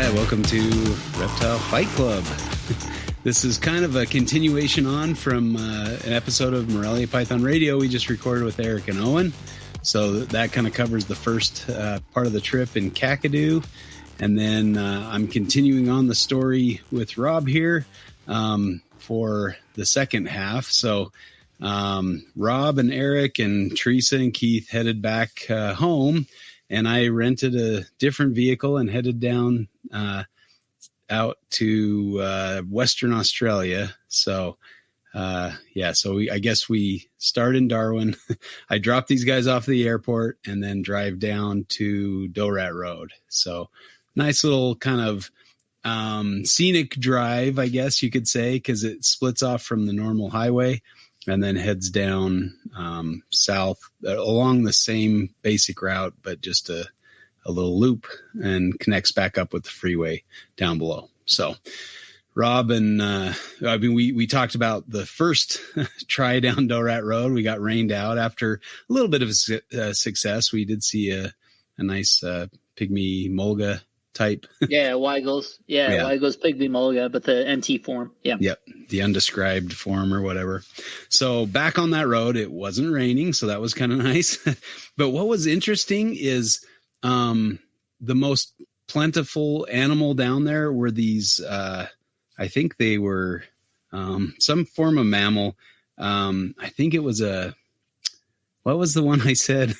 Hi, welcome to Reptile Fight Club. This is kind of a continuation on from an episode of Morelia Python Radio we just recorded with Eric and Owen. So that kind of covers the first part of the trip in Kakadu. And then I'm continuing on the story with Rob here for the second half. So Rob and Eric and Teresa and Keith headed back home. And I rented a different vehicle and headed down out to Western Australia. So, I guess we start in Darwin. I drop these guys off the airport and then drive down to Dorat Road. So nice little kind of scenic drive, I guess you could say, because it splits off from the normal highway and then heads down south along the same basic route, but just a little loop and connects back up with the freeway down below. So Rob and we talked about the first try down Dorat Road. We got rained out after a little bit of success. We did see a nice pygmy mulga type. Yeah, Weigel's. Yeah, Weigel's pygmy mulga, but the NT form. Yeah. Yep, the undescribed form or whatever. So back on that road, it wasn't raining, so that was kind of nice. But what was interesting is the most plentiful animal down there were these, I think they were some form of mammal. I think it was what was the one I said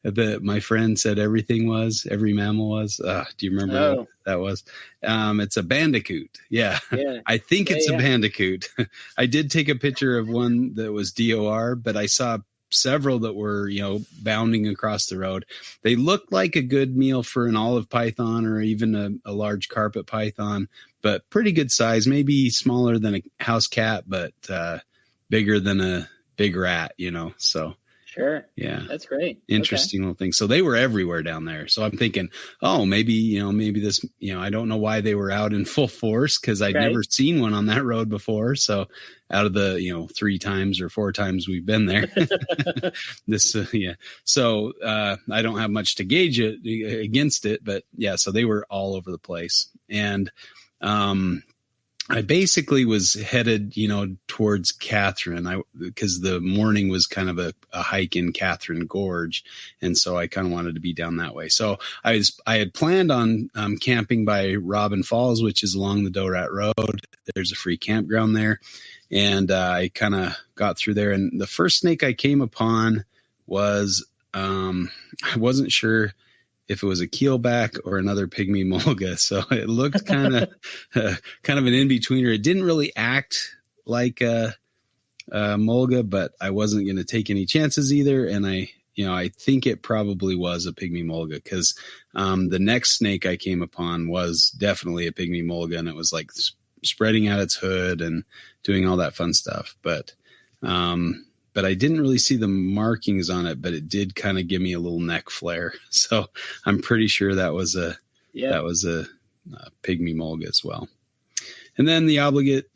that my friend said every mammal was? Do you remember what that was? It's a bandicoot. Yeah. I think it's a bandicoot. I did take a picture of one that was DOR, but I saw several that were, bounding across the road. They looked like a good meal for an olive python or even a large carpet python, but pretty good size, maybe smaller than a house cat, but bigger than a big rat, so. Sure. Yeah. That's great. Interesting little thing. So they were everywhere down there. So I'm thinking, maybe this, I don't know why they were out in full force because I'd never seen one on that road before. So out of the, 3 times or 4 times we've been there, So I don't have much to gauge it against it, but yeah, so they were all over the place. And, I basically was headed, towards Catherine because the morning was kind of a hike in Catherine Gorge. And so I kind of wanted to be down that way. So I had planned on camping by Robin Falls, which is along the Dorat Road. There's a free campground there. And I kind of got through there. And the first snake I came upon was, I wasn't sure if it was a keelback or another pygmy mulga. So it looked kind of an in-betweener. It didn't really act like a mulga, but I wasn't going to take any chances either. And I think it probably was a pygmy mulga because the next snake I came upon was definitely a pygmy mulga, and it was like spreading out its hood and doing all that fun stuff. But I didn't really see the markings on it, but it did kind of give me a little neck flare. So I'm pretty sure that was a pygmy mulga as well. And then the obligate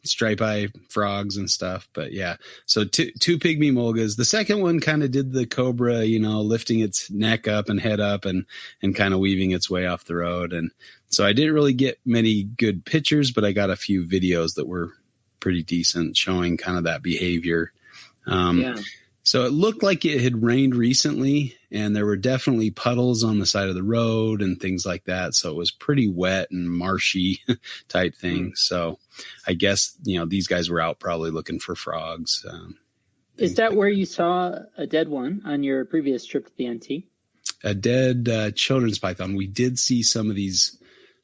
stripe-eye frogs and stuff. But yeah, so two pygmy mulgas. The second one kind of did the cobra, lifting its neck up and head up and kind of weaving its way off the road. And so I didn't really get many good pictures, but I got a few videos that were pretty decent showing kind of that behavior. So it looked like it had rained recently and there were definitely puddles on the side of the road and things like that. So it was pretty wet and marshy type thing. So I guess, these guys were out probably looking for frogs. Is that where you saw a dead one on your previous trip to the NT? A dead children's python. We did see some of these.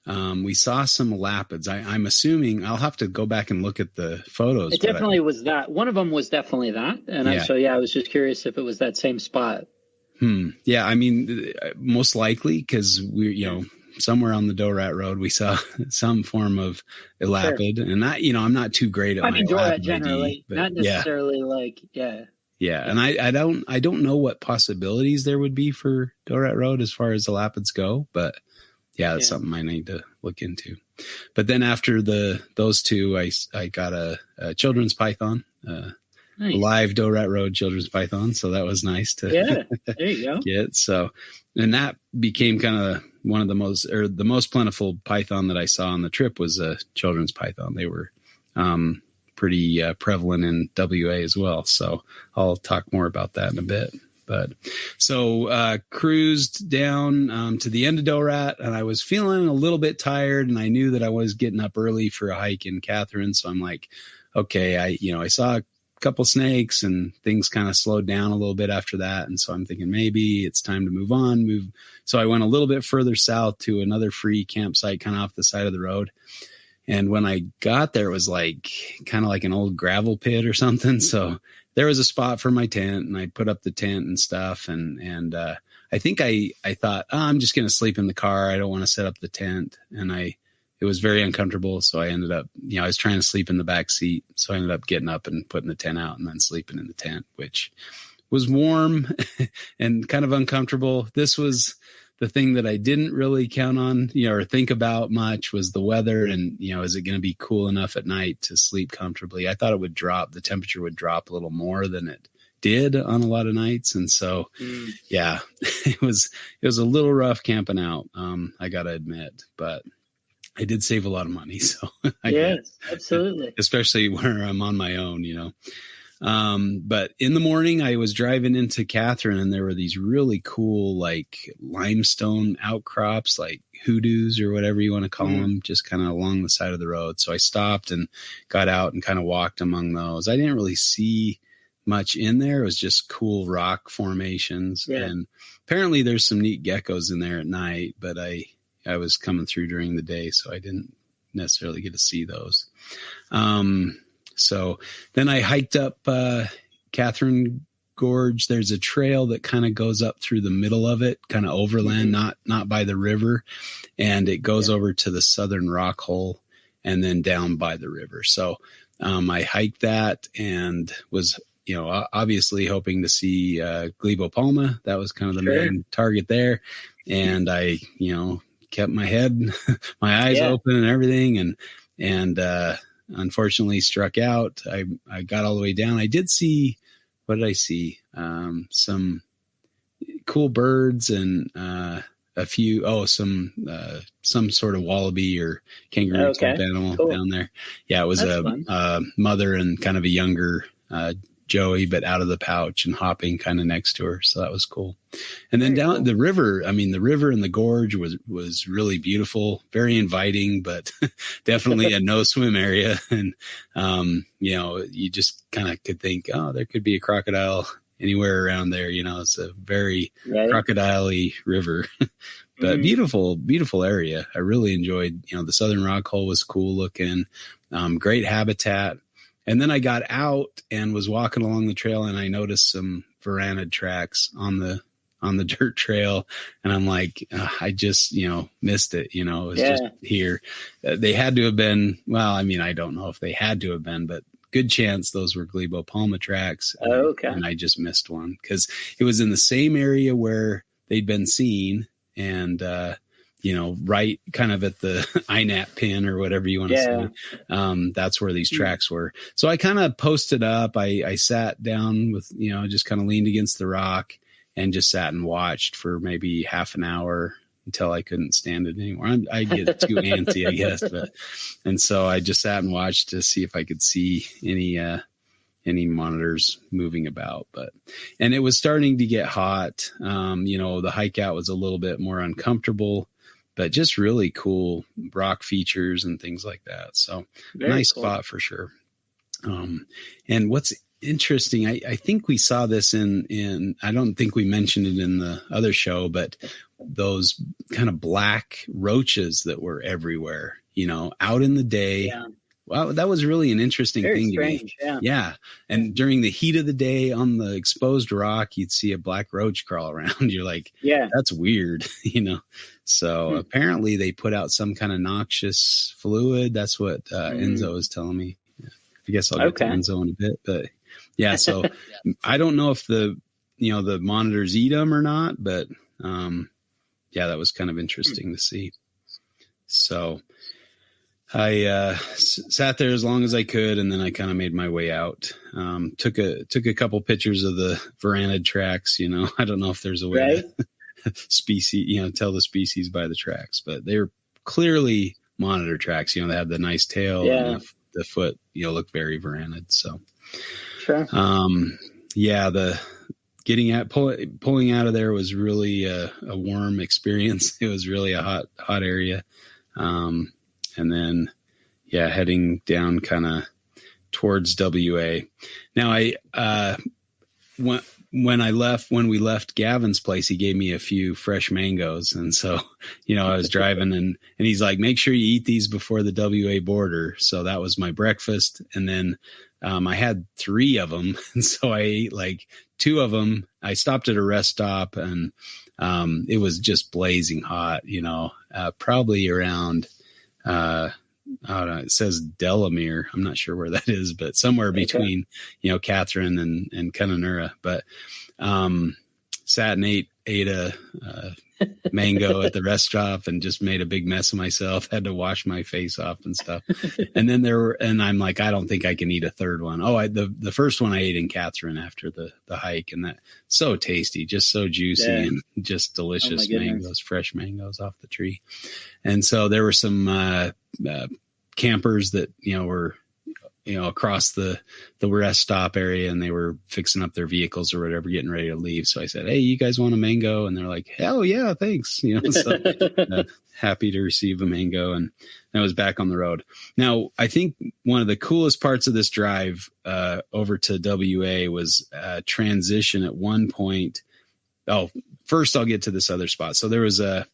We saw some lapids. I'm assuming I'll have to go back and look at the photos. It definitely was that. One of them was definitely that. And I was just curious if it was that same spot. Yeah, I mean, most likely because we're, somewhere on the Dorat Road, we saw some form of elapid. Sure. And that, I'm not too great at my Dorat generally, but not necessarily Yeah, and I don't know what possibilities there would be for Dorat Road as far as elapids go, but that's something I need to look into. But then after those two, I got a children's python, nice. Live Dorat Road children's python. So that was nice to there you go. get. So, and that became kind of one of the most plentiful python that I saw on the trip was a children's python. They were pretty prevalent in WA as well. So I'll talk more about that in a bit. But so cruised down to the end of Doe Rat, and I was feeling a little bit tired, and I knew that I was getting up early for a hike in Catherine. So I'm like, okay, I saw a couple snakes, and things kind of slowed down a little bit after that. And so I'm thinking maybe it's time to move on. So I went a little bit further south to another free campsite kind of off the side of the road. And when I got there, it was kind of like an old gravel pit or something. So there was a spot for my tent, and I put up the tent and stuff. And I think I thought, I'm just going to sleep in the car. I don't want to set up the tent. And it was very uncomfortable. So I ended up, I was trying to sleep in the back seat. So I ended up getting up and putting the tent out and then sleeping in the tent, which was warm and kind of uncomfortable. This was the thing that I didn't really count on, or think about much, was the weather. And, is it going to be cool enough at night to sleep comfortably? I thought the temperature would drop a little more than it did on a lot of nights. And so, yeah, it was a little rough camping out. I got to admit, but I did save a lot of money. So yes, absolutely. Especially where I'm on my own, But in the morning I was driving into Catherine, and there were these really cool, limestone outcrops, like hoodoos or whatever you want to call them, just kind of along the side of the road. So I stopped and got out and kind of walked among those. I didn't really see much in there. It was just cool rock formations. Yeah. And apparently there's some neat geckos in there at night, but I was coming through during the day, so I didn't necessarily get to see those. So then I hiked up Catherine Gorge. There's a trail that kind of goes up through the middle of it, kind of overland, not by the river. And it goes over to the Southern Rock Hole and then down by the river. So I hiked that and was, obviously hoping to see Glebopalma. That was kind of the main target there. And I, kept my head, my eyes open and everything. And unfortunately struck out. I got all the way down. I did see, what did I see? Some cool birds and a few, some sort of wallaby or kangaroo type animal down there. Yeah, it was a mother and kind of a younger Joey, but out of the pouch and hopping kind of next to her. So that was cool. And then down the river, the river and the gorge was really beautiful, very inviting, but definitely a no swim area. And, you just kind of could think, there could be a crocodile anywhere around there. It's a very crocodile-y river, but beautiful, beautiful area. I really enjoyed, the Southern Rock Hole was cool looking, great habitat. And then I got out and was walking along the trail, and I noticed some varanid tracks on the dirt trail. And I'm like, I just, missed it. It was just here. They had to have been, I don't know if they had to have been, but good chance those were Glebopalma tracks. And I just missed one because it was in the same area where they'd been seen. And, right kind of at the INAT pin or whatever you want to say. That's where these tracks were. So I kind of posted up. I sat down with, just kind of leaned against the rock and just sat and watched for maybe half an hour until I couldn't stand it anymore. I get too antsy, I guess. And so I just sat and watched to see if I could see any monitors moving about, and it was starting to get hot. The hike out was a little bit more uncomfortable, but just really cool rock features and things like that. So nice spot for sure. And what's interesting, I think we saw this in, I don't think we mentioned it in the other show, but those kind of black roaches that were everywhere, out in the day. Yeah. Wow, that was really an interesting thing strange, to me. Yeah. And during the heat of the day on the exposed rock, you'd see a black roach crawl around. You're like, that's weird, So apparently they put out some kind of noxious fluid. That's what Enzo is telling me. I guess I'll get to Enzo in a bit, but yeah. So I don't know if the monitors eat them or not, but that was kind of interesting to see. So I sat there as long as I could, and then I kind of made my way out. Took a couple pictures of the varanid tracks. I don't know if there's a way species, tell the species by the tracks, but they're clearly monitor tracks. They had the nice tail and the foot, looked very varanid. So, sure. The getting pulling out of there was really a warm experience. It was really a hot area. And then, heading down kind of towards WA. Now when we left Gavin's place, he gave me a few fresh mangoes. And so, I was driving and he's like, make sure you eat these before the WA border. So that was my breakfast. And then, I had 3 of them. And so I ate like 2 of them. I stopped at a rest stop and, it was just blazing hot, probably around, I don't know, it says Delamere. I'm not sure where that is, but somewhere between, Catherine and Kununurra. But sat and ate a mango at the rest stop and just made a big mess of myself. Had to wash my face off and stuff. And then and I'm like, I don't think I can eat a third one. The first one I ate in Catherine after the hike, and that so tasty, just so juicy and just delicious mangoes, fresh mangoes off the tree. And so there were some campers that were across the rest stop area, and they were fixing up their vehicles or whatever, getting ready to leave. So I said, hey, you guys want a mango? And they're like, hell yeah, thanks. So happy to receive a mango. And I was back on the road. Now, I think one of the coolest parts of this drive over to WA was transition at one point. First I'll get to this other spot. So there was a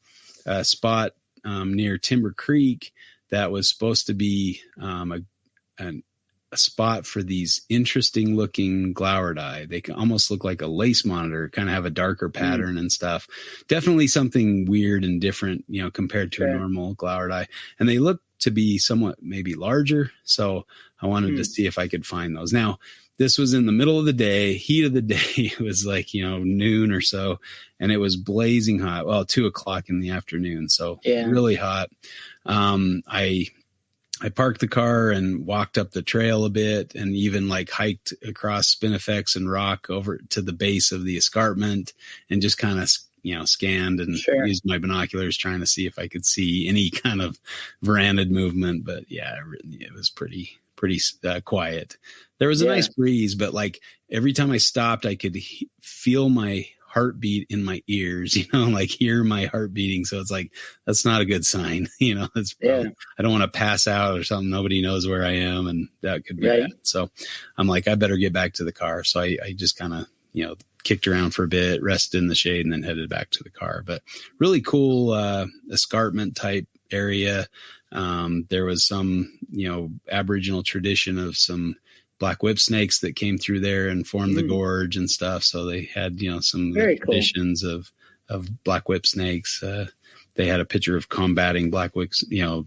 spot near Timber Creek that was supposed to be a spot for these interesting looking glauerdi. They can almost look like a lace monitor, kind of have a darker pattern and stuff. Definitely something weird and different, compared to a normal glauerdi. And they look to be somewhat maybe larger. So I wanted to see if I could find those. Now, this was in the middle of the day, heat of the day. It was like, noon or so, and it was blazing hot. Well, 2:00 in the afternoon. So really hot. I parked the car and walked up the trail a bit, and even like hiked across Spinifex and rock over to the base of the escarpment, and just kind of, scanned and used my binoculars trying to see if I could see any kind of varanid movement. But it was pretty quiet. There was a nice breeze, but like every time I stopped, I could feel my heartbeat in my ears, like hear my heart beating. So it's like, that's not a good sign. It's I don't want to pass out or something. Nobody knows where I am, and that could be bad. So I'm like, I better get back to the car. So I just kind of, kicked around for a bit, rested in the shade, and then headed back to the car. But really cool escarpment type area. There was some, Aboriginal tradition of some black whip snakes that came through there and formed the gorge and stuff. So they had, some traditions of black whip snakes. They had a picture of combating black whips,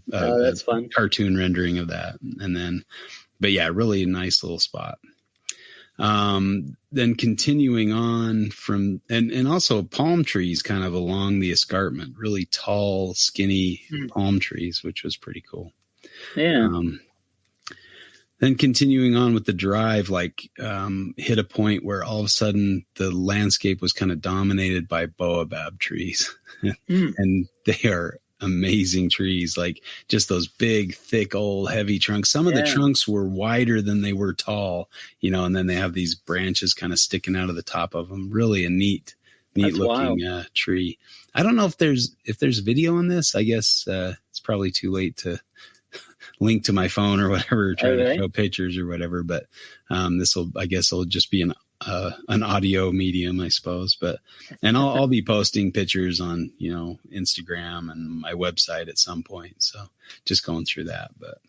that's fun. Cartoon rendering of that. And then, but really a nice little spot. Then continuing on from, and also palm trees kind of along the escarpment, really tall, skinny palm trees, which was pretty cool. Yeah. Then continuing on with the drive, hit a point where all of a sudden the landscape was kind of dominated by baobab trees. And they are amazing trees, like just those big, thick, old, heavy trunks. Some of the trunks were wider than they were tall, and then they have these branches kind of sticking out of the top of them. Really a neat looking tree. I don't know if there's video on this. I guess it's probably too late to link to my phone or whatever, try to show pictures or whatever. But I guess it'll just be an audio medium, I suppose. But and I'll be posting pictures on Instagram and my website at some point. So just going through that. But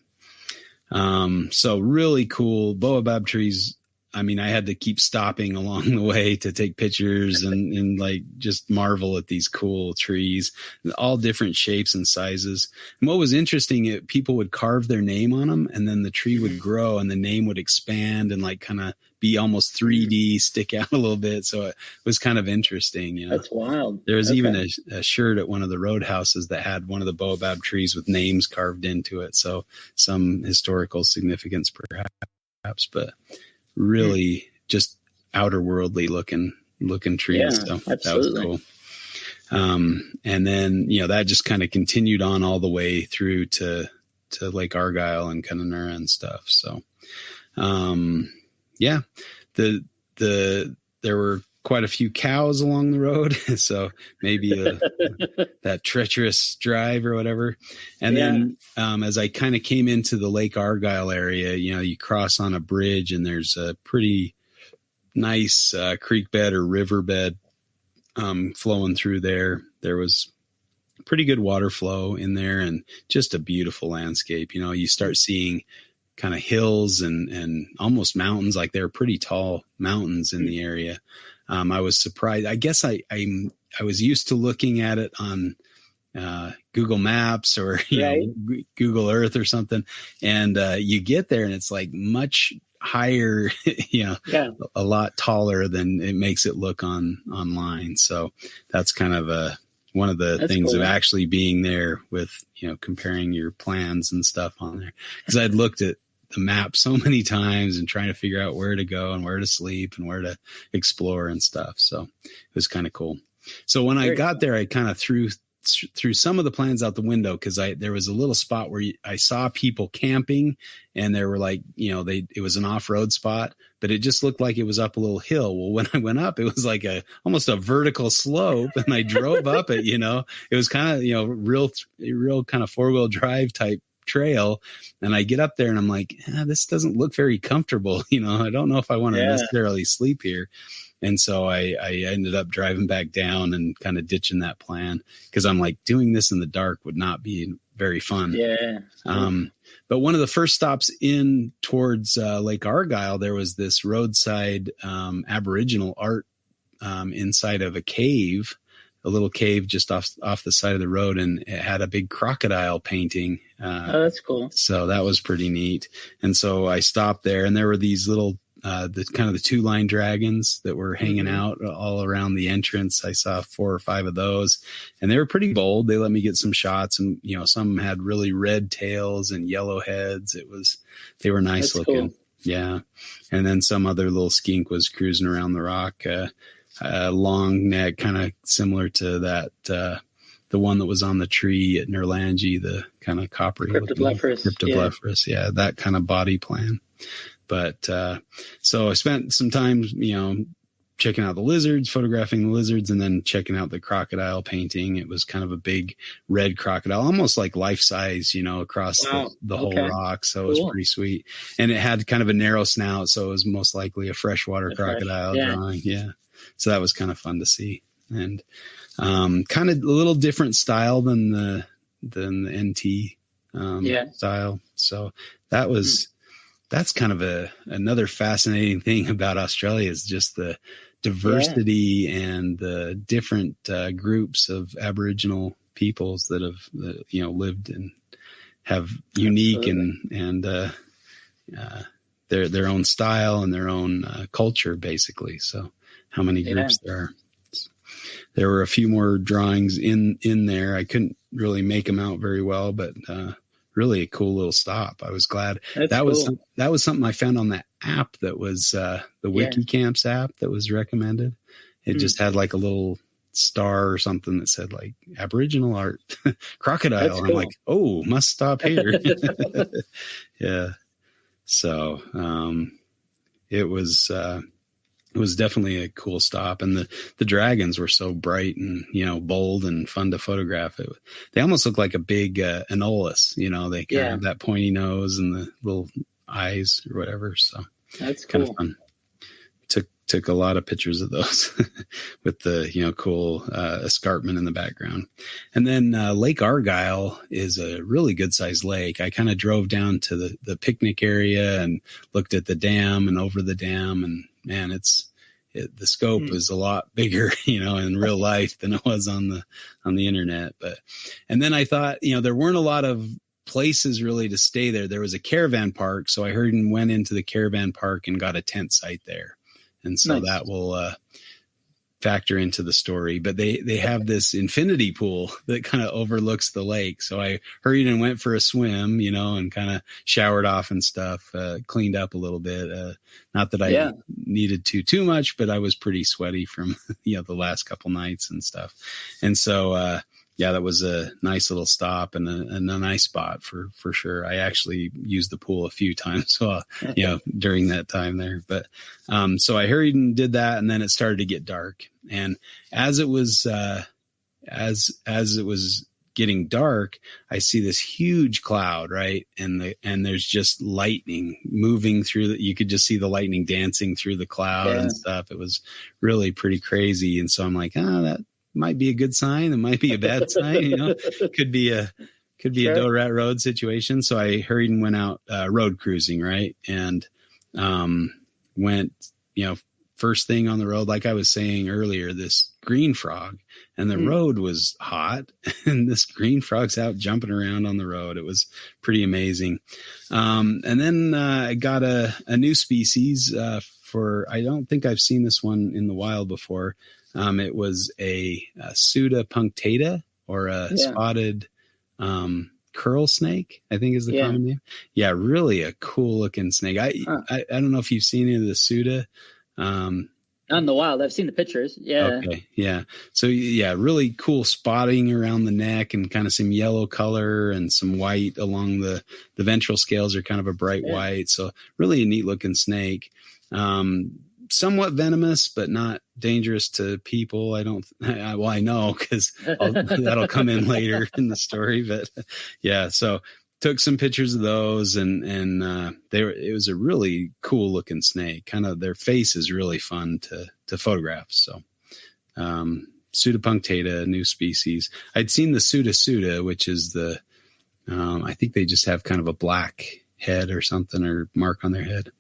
so really cool baobab trees. I mean, I had to keep stopping along the way to take pictures and like just marvel at these cool trees, all different shapes and sizes. And what was interesting, people would carve their name on them, and then the tree would grow and the name would expand and like kind of be almost 3D, stick out a little bit. So it was kind of interesting. That's wild. There was even a shirt at one of the roadhouses that had one of the baobab trees with names carved into it. So some historical significance perhaps, but really just outer worldly looking trees. Yeah, so absolutely. that was And then, that just kind of continued on all the way through to Lake Argyle and Kununurra and stuff. So, there were quite a few cows along the road. So maybe that treacherous drive or whatever. And then, as I kind of came into the Lake Argyle area, you cross on a bridge and there's a pretty nice, creek bed or riverbed, flowing through there. There was pretty good water flow in there and just a beautiful landscape. You start seeing kind of hills and almost mountains, like they're pretty tall mountains in the area. I was surprised. I guess I was used to looking at it on Google Maps or Google Earth or something, and you get there and it's like much higher, a lot taller than it makes it look online. So that's kind of one of the things of actually being there with, comparing your plans and stuff on there. Because I'd looked at the map so many times and trying to figure out where to go and where to sleep and where to explore and stuff. So it was kind of cool. So when I got there, I kind of threw some of the plans out the window, because there was a little spot where I saw people camping, and they were like, it was an off-road spot, but it just looked like it was up a little hill. Well, when I went up, it was like almost a vertical slope, and I drove up it. It was kind of real kind of 4-wheel drive type trail, and I get up there and I'm like, this doesn't look very comfortable. I don't know if I want to necessarily sleep here. And so I ended up driving back down and kind of ditching that plan, because I'm like, doing this in the dark would not be very fun. Yeah. But one of the first stops in towards Lake Argyle, there was this roadside Aboriginal art inside of a cave, a little cave just off the side of the road, and it had a big crocodile painting. That's cool. So that was pretty neat. And so I stopped there, and there were these little the kind of the 2-line dragons that were hanging out all around the entrance. I saw 4 or 5 of those, and they were pretty bold. They let me get some shots, and some had really red tails and yellow heads. They were nice looking. Cool. Yeah. And then some other little skink was cruising around the rock, long neck, kind of similar to that, the one that was on the tree at Nerlangi, the kind of coppery Cryptoblepharus. Yeah, that kind of body plan. But so I spent some time, checking out the lizards, photographing the lizards, and then checking out the crocodile painting. It was kind of a big red crocodile, almost like life size, across the whole rock. So it was pretty sweet. And it had kind of a narrow snout, so it was most likely a freshwater crocodile drawing. Yeah. So that was kind of fun to see. And kind of a little different style than the NT style. So that was... That's kind of another fascinating thing about Australia, is just the diversity and the different groups of Aboriginal peoples that have lived and have unique and their own style and their own culture, basically. So how many groups there are? There were a few more drawings in there. I couldn't really make them out very well, but really a cool little stop. I was glad. That was something I found on that app that was the WikiCamps app that was recommended. It just had like a little star or something that said like Aboriginal art crocodile. Cool. I'm like, oh, must stop here. Yeah. So it was definitely a cool stop, and the dragons were so bright and bold and fun to photograph. They almost look like a big Anolis. They kind of have that pointy nose and the little eyes or whatever. So that's cool. Kind of fun. Took a lot of pictures of those with the cool escarpment in the background. And then Lake Argyle is a really good sized lake. I kind of drove down to the picnic area and looked at the dam and over the dam, and man, the scope is a lot bigger, in real life than it was on the internet. And then I thought, there weren't a lot of places really to stay there. There was a caravan park. So I heard and went into the caravan park and got a tent site there. And so that will factor into the story, but they have this infinity pool that kind of overlooks the lake. So I hurried and went for a swim, and kind of showered off and stuff, cleaned up a little bit. Not that I needed to too much, but I was pretty sweaty from, the last couple nights and stuff. And so, that was a nice little stop and a nice spot for sure. I actually used the pool a few times, during that time there. But so I hurried and did that, and then it started to get dark. And as it was as it was getting dark, I see this huge cloud, right? And there's just lightning moving through you could just see the lightning dancing through the cloud and stuff. It was really pretty crazy. And so I'm like, that might be a good sign. It might be a bad sign. Could be a Doe Rat Road situation. So I hurried and went out road cruising, right? And went, first thing on the road, like I was saying earlier, this green frog, and the road was hot, and this green frog's out jumping around on the road. It was pretty amazing. And then I got a new species I don't think I've seen this one in the wild before. It was a Suda punctata, or a spotted curl snake, I think is the common name. Yeah, really a cool looking snake. I don't know if you've seen any of the Suda. Not in the wild. I've seen the pictures. Yeah. Okay. Yeah. So really cool spotting around the neck, and kind of some yellow color and some white along the ventral scales are kind of a bright white. So really a neat looking snake. Somewhat venomous, but not dangerous to people. I know, because that'll come in later in the story, but so took some pictures of those, and it was a really cool looking snake. Kind of their face is really fun to photograph. So, Suda punctata, new species. I'd seen the Suda, which is I think they just have kind of a black head or something, or mark on their head.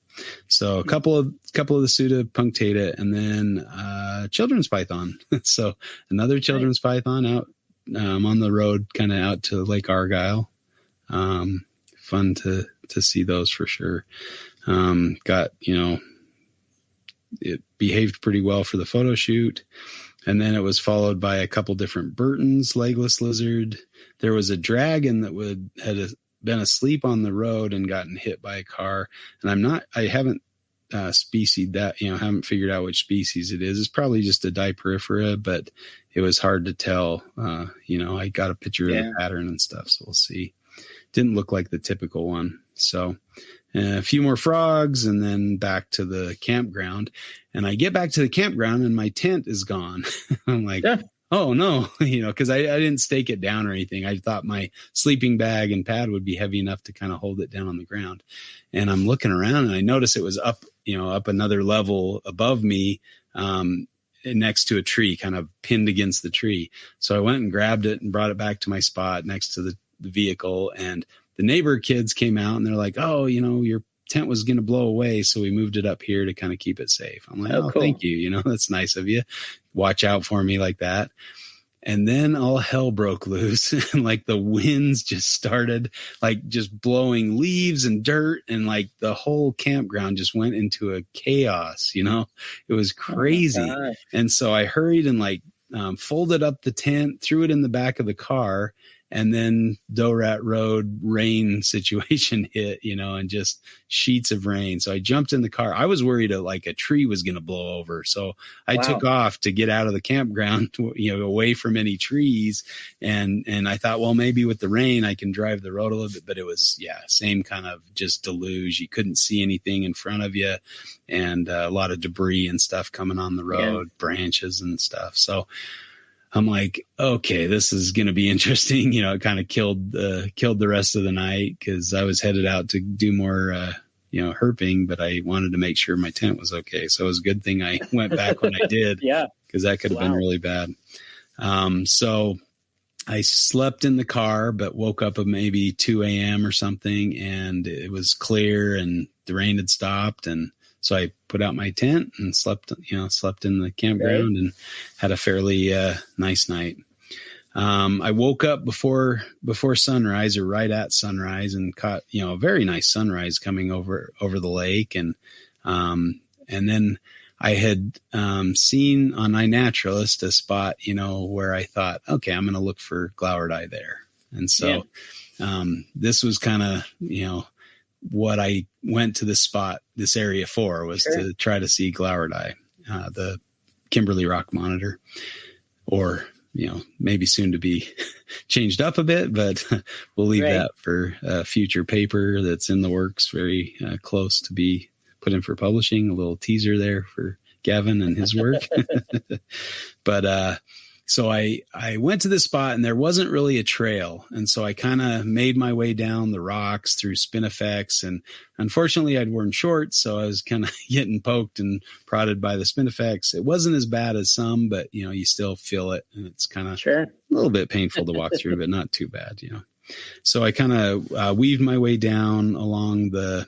So a couple of the Suda punctata, and then children's python. So another children's python out on the road, kind of out to Lake Argyle. Fun to see those for sure. Got, it behaved pretty well for the photo shoot. And then it was followed by a couple different Burtons, legless lizard. There was a dragon that had been asleep on the road and gotten hit by a car. And I haven't specied that, haven't figured out which species it is. It's probably just a Diporifera, but it was hard to tell. I got a picture of the pattern and stuff, so we'll see. Didn't look like the typical one. So a few more frogs, and then back to the campground. And I get back to the campground, and my tent is gone. I'm like, oh no, because I didn't stake it down or anything. I thought my sleeping bag and pad would be heavy enough to kind of hold it down on the ground. And I'm looking around, and I notice it was up another level above me, next to a tree, kind of pinned against the tree. So I went and grabbed it and brought it back to my spot next to the vehicle. And the neighbor kids came out, and they're like, oh, your tent was going to blow away, so we moved it up here to kind of keep it safe. I'm like, cool. Thank you. That's nice of you. Watch out for me like that. And then all hell broke loose, and like the winds just started like just blowing leaves and dirt, and like the whole campground just went into a chaos. It was crazy. Oh, and so I hurried and folded up the tent, threw it in the back of the car. And then Doe Rat Road rain situation hit, and just sheets of rain. So I jumped in the car. I was worried a tree was going to blow over. So I took off to get out of the campground, away from any trees. And I thought, well, maybe with the rain, I can drive the road a little bit. But it was, same kind of just deluge. You couldn't see anything in front of you, and a lot of debris and stuff coming on the road, branches and stuff. So I'm like, okay, this is going to be interesting. It kind of killed the rest of the night, because I was headed out to do more, herping, but I wanted to make sure my tent was okay. So it was a good thing I went back when I did, because that could have been really bad. So I slept in the car, but woke up at maybe 2 a.m. or something, and it was clear and the rain had stopped. And so I put out my tent and slept in the campground and had a fairly nice night. I woke up before sunrise, or right at sunrise, and caught, a very nice sunrise coming over the lake. And then I had seen on iNaturalist a spot, where I thought, okay, I'm going to look for glauerdii there. And so this was kind of, what I went to this area for, was to try to see glauerdii, the Kimberly rock monitor, or, maybe soon to be changed up a bit, but we'll leave that for a future paper that's in the works, very close to be put in for publishing. A little teaser there for Gavin and his work. But so I went to this spot, and there wasn't really a trail. And so I kind of made my way down the rocks through spinifex. And unfortunately, I'd worn shorts, so I was kind of getting poked and prodded by the spinifex. It wasn't as bad as some, but, you still feel it. And it's kind of a little bit painful to walk through, but not too bad, So I kind of weaved my way down along the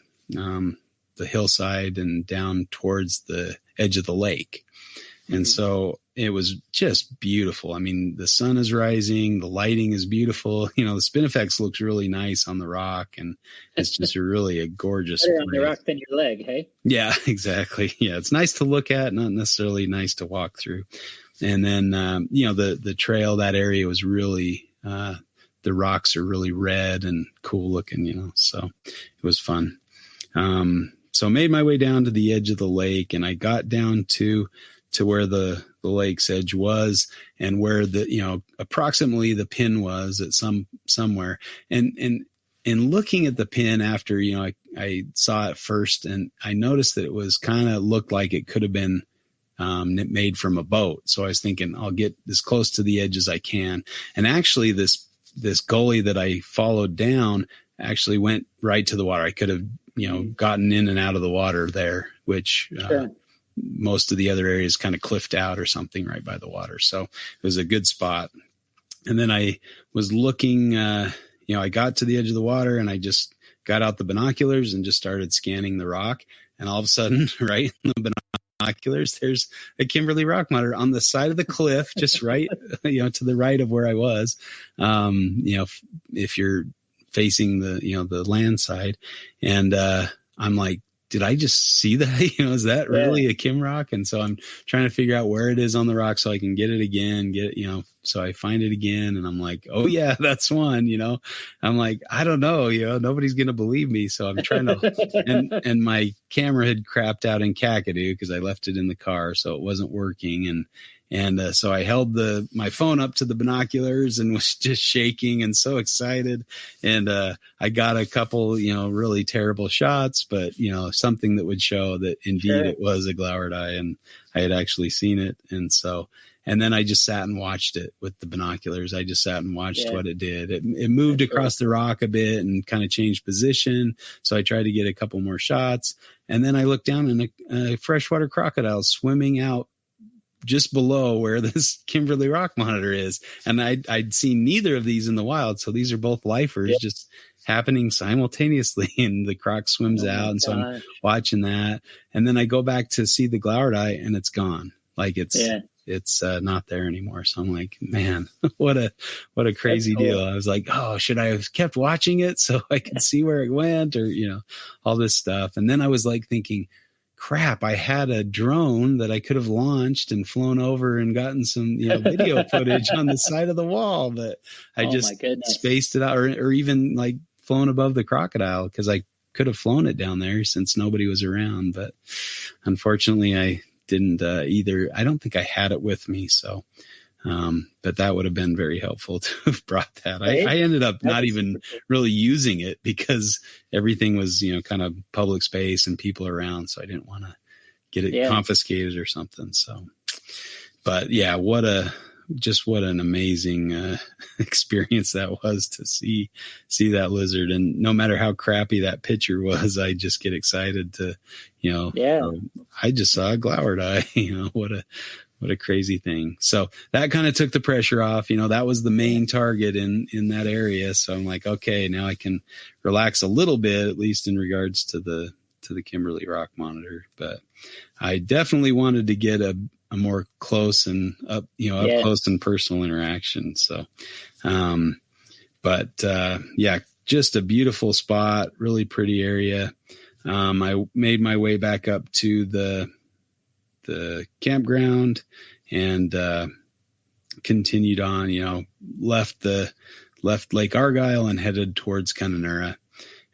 hillside and down towards the edge of the lake. And so it was just beautiful. I mean, the sun is rising, the lighting is beautiful. The spinifex looks really nice on the rock, and it's just really a gorgeous better on the rock than your leg, hey? Yeah, exactly. Yeah, it's nice to look at, not necessarily nice to walk through. And then, the trail, that area was really, the rocks are really red and cool looking, so it was fun. So I made my way down to the edge of the lake, and I got down to where the lake's edge was, and where the, approximately the pin was at somewhere. And in looking at the pin after, I saw it first, and I noticed that it was kind of looked like it could have been made from a boat. So I was thinking, I'll get as close to the edge as I can. And actually this gully that I followed down actually went right to the water. I could have, gotten in and out of the water there, which most of the other areas kind of cliffed out or something right by the water. So it was a good spot. And then I was looking, I got to the edge of the water, and I just got out the binoculars and just started scanning the rock. And all of a sudden, right in the binoculars, there's a Kimberly rock monitor on the side of the cliff, just right, to the right of where I was. If you're facing the land side, and I'm like, did I just see that? Is that really a Kim rock? And so I'm trying to figure out where it is on the rock so I can get it again, so I find it again, and I'm like, oh yeah, that's one, I'm like, I don't know, nobody's going to believe me. So I'm trying to, and my camera had crapped out in Kakadu because I left it in the car, so it wasn't working. And so I held my phone up to the binoculars and was just shaking and so excited. And I got a couple, really terrible shots, but, something that would show that indeed it was a glauerdii, and I had actually seen it. And then I just sat and watched it with the binoculars. I just sat and watched what it did. It moved across the rock a bit and kind of changed position. So I tried to get a couple more shots. And then I looked down, and a freshwater crocodile swimming out just below where this Kimberly rock monitor is. And I'd seen neither of these in the wild. So these are both lifers just happening simultaneously, and the croc swims out. And so I'm watching that. And then I go back to see the glauerdii, and it's gone. Like it's not there anymore. So I'm like, man, what a crazy deal. I was like, oh, should I have kept watching it so I could see where it went, or, all this stuff. And then I was like thinking, crap, I had a drone that I could have launched and flown over and gotten some, video footage on the side of the wall, but I just spaced it out, or even like flown above the crocodile, because I could have flown it down there since nobody was around. But unfortunately, I didn't either. I don't think I had it with me. So, but that would have been very helpful to have brought that. I ended up not even really using it because everything was, kind of public space and people around. So I didn't want to get it confiscated or something. So, but yeah, what an amazing experience that was to see that lizard. And no matter how crappy that picture was, I just get excited to, I just saw a glauerdii, what a crazy thing. So that kind of took the pressure off. That was the main target in that area. So I'm like, okay, now I can relax a little bit, at least in regards to the Kimberly rock monitor. But I definitely wanted to get a more close and up close and personal interaction. So, just a beautiful spot, really pretty area. I made my way back up to the the campground and continued on, left Lake Argyle and headed towards Kununurra.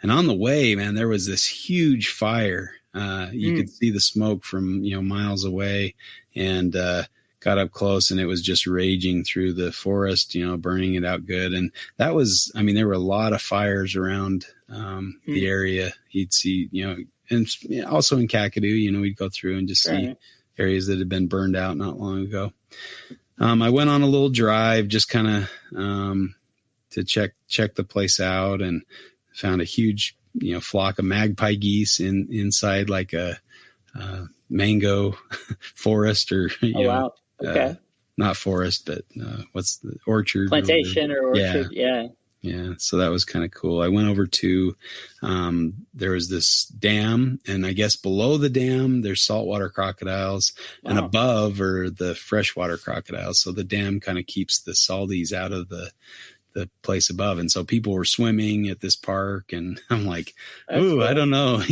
And on the way, man, there was this huge fire. You could see the smoke from, miles away, and got up close, and it was just raging through the forest, burning it out good. And that was, there were a lot of fires around the area. You'd see, and also in Kakadu, we'd go through and just see areas that had been burned out not long ago. I went on a little drive just kind of to check the place out, and found a huge, flock of magpie geese inside like a mango forest, or wow, okay, not forest, but what's the orchard? Plantation or orchard, yeah. Yeah, so that was kind of cool. I went over to, there was this dam, and I guess below the dam, there's saltwater crocodiles, and above are the freshwater crocodiles. So the dam kind of keeps the salties out of the place above. And so people were swimming at this park, and I'm like, cool. I don't know,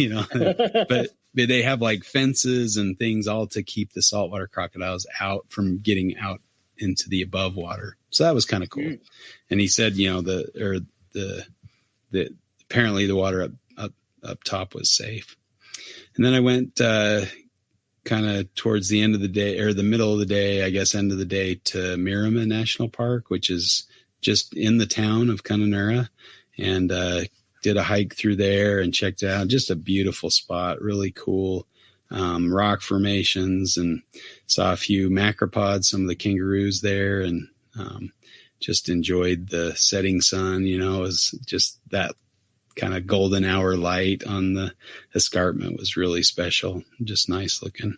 but they have like fences and things all to keep the saltwater crocodiles out from getting out into the above water. So that was kind of cool. And he said, apparently the water up top was safe. And then I went kind of towards the end of the day, or the middle of the day, I guess, end of the day, to Mirama National Park, which is just in the town of Kununurra, and did a hike through there and checked it out. Just a beautiful spot, really cool. Rock formations, and saw a few macropods, some of the kangaroos there, and just enjoyed the setting sun. It was just that kind of golden hour light on the escarpment was really special, just nice looking.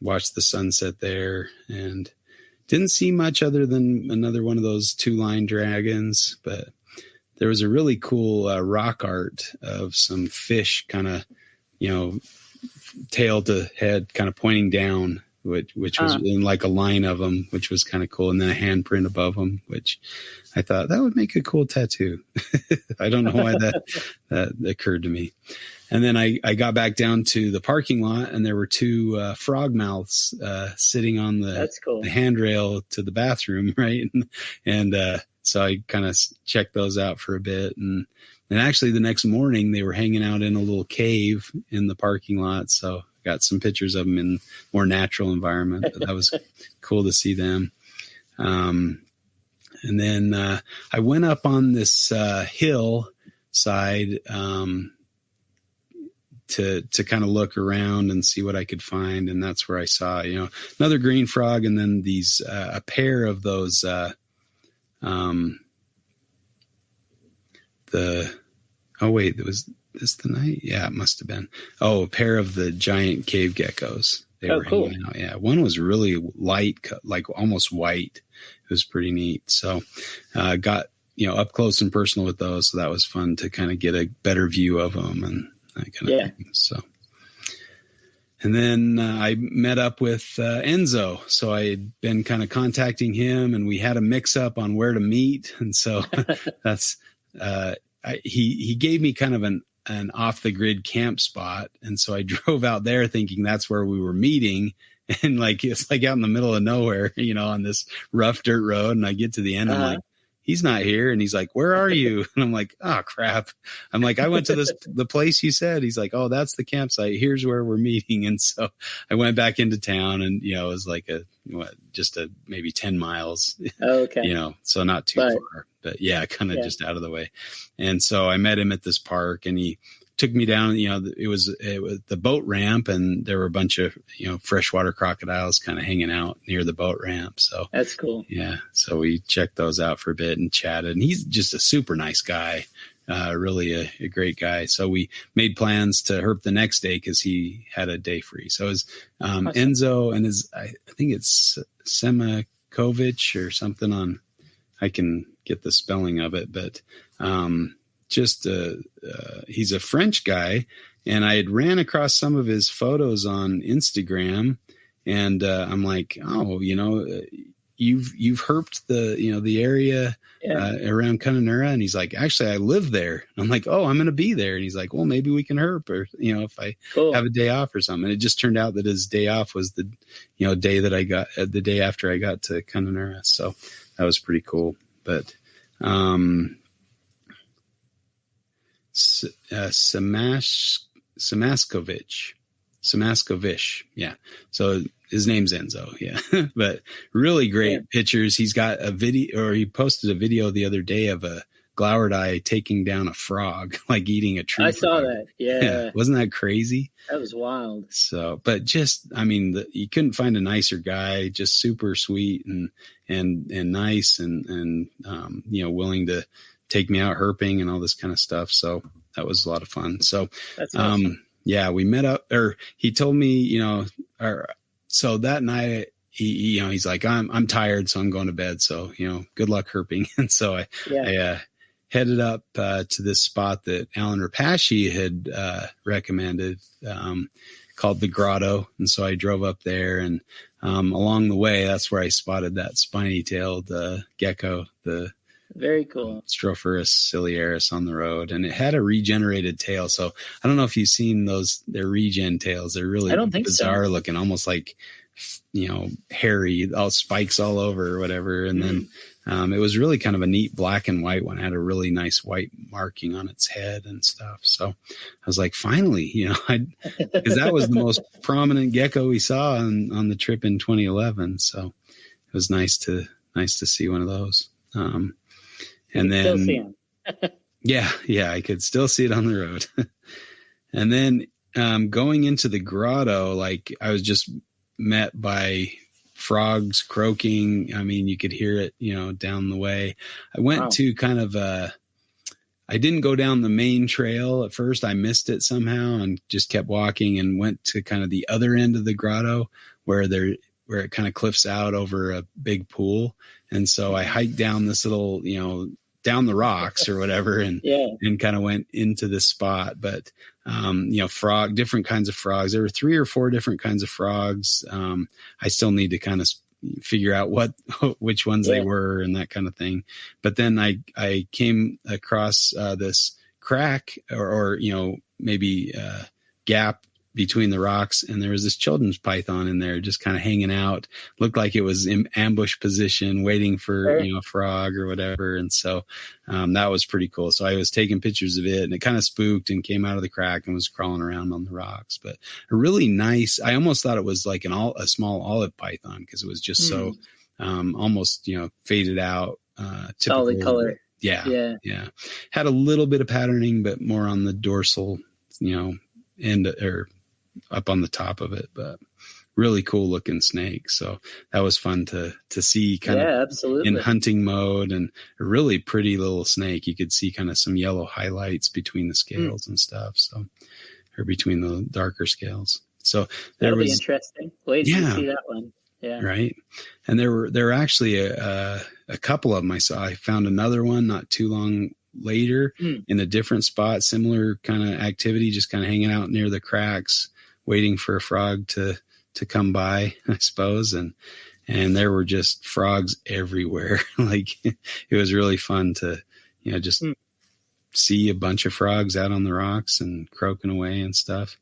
Watched the sunset there, and didn't see much other than another one of those 2-line dragons, but there was a really cool rock art of some fish kind of, tail to head kind of pointing down, which was in like a line of them, which was kind of cool. And then a handprint above them, which I thought that would make a cool tattoo. I don't know why that occurred to me. And then I got back down to the parking lot, and there were 2 frog mouths sitting on the handrail to the bathroom. Right. And so I kind of checked those out for a bit, and actually the next morning they were hanging out in a little cave in the parking lot. So got some pictures of them in more natural environment, but that was cool to see them. And then I went up on this hill side to kind of look around and see what I could find. And that's where I saw, another green frog, and then these a pair of those was this the night? Yeah, it must have been. A pair of the giant cave geckos. They were hanging out. Yeah, one was really light, like almost white. It was pretty neat. So got up close and personal with those. So that was fun to kind of get a better view of them and that kind of thing. So, and then I met up with Enzo. So I had been kind of contacting him, and we had a mix up on where to meet. And so that's he gave me kind of an off the grid camp spot. And so I drove out there thinking that's where we were meeting. And it's like out in the middle of nowhere, on this rough dirt road. And I get to the end, I'm like, he's not here. And he's like, where are you? And I'm like, oh crap. I'm like, I went to the place you said. He's like, oh, that's the campsite. Here's where we're meeting. And so I went back into town, and, it was like just maybe 10 miles, so not too far, but yeah, kind of just out of the way. And so I met him at this park, and he took me down, it was the boat ramp, and there were a bunch of, freshwater crocodiles kind of hanging out near the boat ramp. So that's cool. Yeah. So we checked those out for a bit and chatted, and he's just a super nice guy. Really a great guy. So we made plans to herp the next day because he had a day free. So it was awesome. Enzo and I think it's Semakovic or something on, I can get the spelling of it, but he's a French guy, and I had ran across some of his photos on Instagram, and I'm like, you've herped the area around Kununurra? And he's like, actually, I live there. I'm like, oh, I'm going to be there. And he's like, well, maybe we can herp, or, if I have a day off or something. And it just turned out that his day off was the, day that I got, the day after I got to Kununurra. So that was pretty cool. But, Samaskovich. Yeah. So his name's Enzo. Yeah. But really great pictures. He's got a video, or he posted a video the other day of a Glauerdii taking down a frog, like eating a tree. I saw that. Yeah. Wasn't that crazy? That was wild. So, but just, you couldn't find a nicer guy, just super sweet and nice and willing to take me out herping and all this kind of stuff. So that was a lot of fun. So, that's awesome. Yeah, we met up, or he told me, so that night, he's like, I'm tired, so I'm going to bed. So, good luck herping. And so I headed up to this spot that Alan Rapace had recommended, called the Grotto. And so I drove up there, and along the way, that's where I spotted that spiny-tailed gecko, the very cool Stropherus ciliaris on the road, and it had a regenerated tail. So I don't know if you've seen their regen tails. They're really bizarre looking, almost like, hairy, all spikes all over or whatever. And then it was really kind of a neat black and white one. It had a really nice white marking on its head and stuff. So I was like, finally, because that was the most prominent gecko we saw on the trip in 2011. So it was nice to see one of those. And then, still see him. yeah, I could still see it on the road. And then going into the grotto, like I was just met by frogs croaking. You could hear it, down the way. I went to kind of I didn't go down the main trail at first. I missed it somehow and just kept walking and went to kind of the other end of the grotto where it kind of cliffs out over a big pool. And so I hiked down this little, down the rocks or whatever, and kind of went into this spot. But, different kinds of frogs. There were 3 or 4 different kinds of frogs. I still need to kind of figure out which ones they were and that kind of thing. But then I came across this crack or maybe gap between the rocks, and there was this children's python in there just kind of hanging out. Looked like it was in ambush position waiting for a frog or whatever. And so that was pretty cool. So I was taking pictures of it, and it kind of spooked and came out of the crack and was crawling around on the rocks. But a really nice, I almost thought it was like a small olive python, because it was just so almost faded out, solid color. Yeah Had a little bit of patterning, but more on the dorsal end or up on the top of it. But really cool looking snake. So that was fun to see kind of absolutely in hunting mode, and a really pretty little snake. You could see kind of some yellow highlights between the scales and stuff. So, or between the darker scales. So that'll be interesting. Wait to see that one. Yeah. Right. And there were actually a couple of them I saw. I found another one not too long later in a different spot, similar kind of activity, just kind of hanging out near the cracks, waiting for a frog to come by, I suppose. And there were just frogs everywhere. Like it was really fun to, just see a bunch of frogs out on the rocks and croaking away and stuff.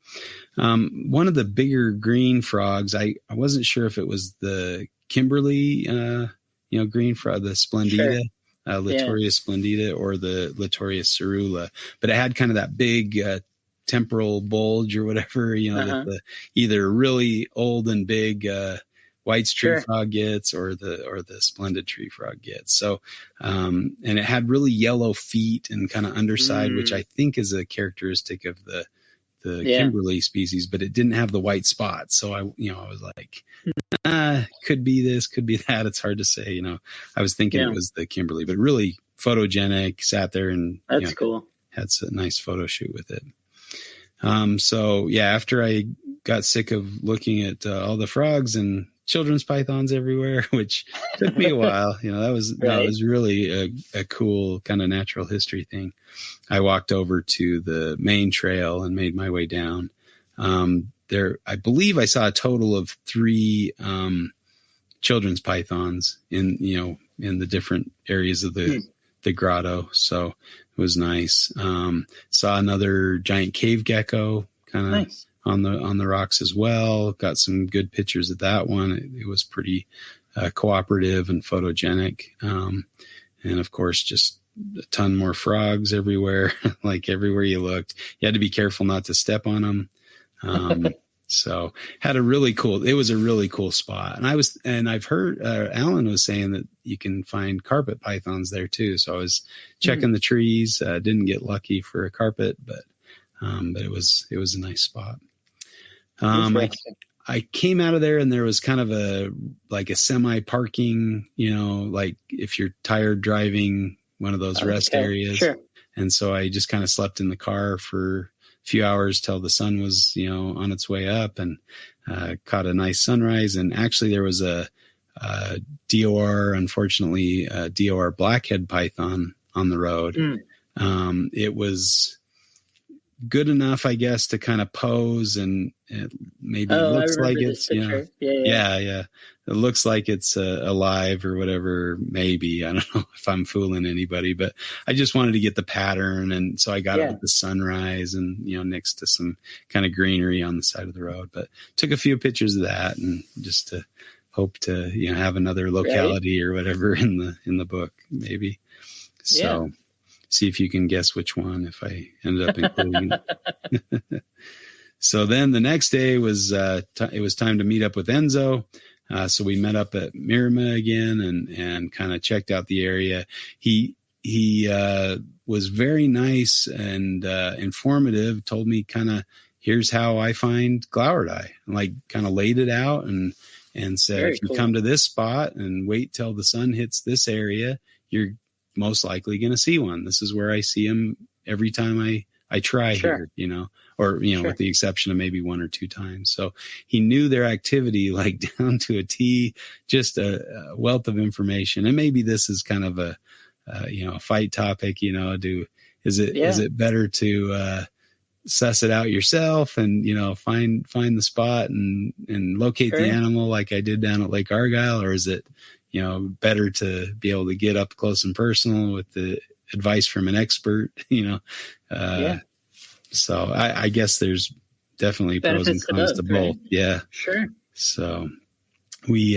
One of the bigger green frogs, I wasn't sure if it was the Kimberly, green frog, the Splendida, Latoria splendida, or the Latoria cerula, but it had kind of that big, temporal bulge or whatever, that the either really old and big White's tree frog gets, or the splendid tree frog gets. So, and it had really yellow feet and kind of underside, which I think is a characteristic of the Kimberly species, but it didn't have the white spots. So I was like, could be this, could be that. It's hard to say, I was thinking it was the Kimberly, but really photogenic, sat there and that's cool. Had a nice photo shoot with it. So after I got sick of looking at all the frogs and children's pythons everywhere, which took me a while, that was really a cool kind of natural history thing. I walked over to the main trail and made my way down. There, I believe I saw a total of 3 children's pythons in the different areas of the grotto. So it was nice. Saw another giant cave gecko kind of nice on the rocks as well. Got some good pictures of that one. It was pretty cooperative and photogenic. And of course, just a ton more frogs everywhere, like everywhere you looked. You had to be careful not to step on them. So it was a really cool spot. And I've heard, Alan was saying that you can find carpet pythons there too. So I was checking the trees, didn't get lucky for a carpet, but it was a nice spot. I came out of there and there was kind of a semi parking, like if you're tired driving, one of those rest areas. Sure. And so I just kind of slept in the car for a few hours till the sun was, on its way up, and caught a nice sunrise. And actually there was a DOR, unfortunately, DOR blackhead python on the road. It was good enough, I guess, to kind of pose, and it maybe looks like it's, yeah. It looks like it's alive or whatever. Maybe, I don't know if I'm fooling anybody, but I just wanted to get the pattern. And so I got it with the sunrise and, next to some kind of greenery on the side of the road, but took a few pictures of that, and just to hope to, have another locality or whatever in the book, maybe. So see if you can guess which one, if I ended up including it. So then the next day was, it was time to meet up with Enzo. So we met up at Miramar again and kind of checked out the area. He was very nice and informative, told me kind of, here's how I find glauerdii, like kind of laid it out and said, very if you come to this spot and wait till the sun hits this area, you're most likely going to see one. This is where I see them every time I try here, with the exception of maybe one or two times. So he knew their activity like down to a T, just a wealth of information. And maybe this is kind of a fight topic, is it better to suss it out yourself and, find the spot and locate the animal like I did down at Lake Argyle, or is it, better to be able to get up close and personal with the advice from an expert, So I guess there's definitely pros and cons to both. Right? Yeah. Sure. So we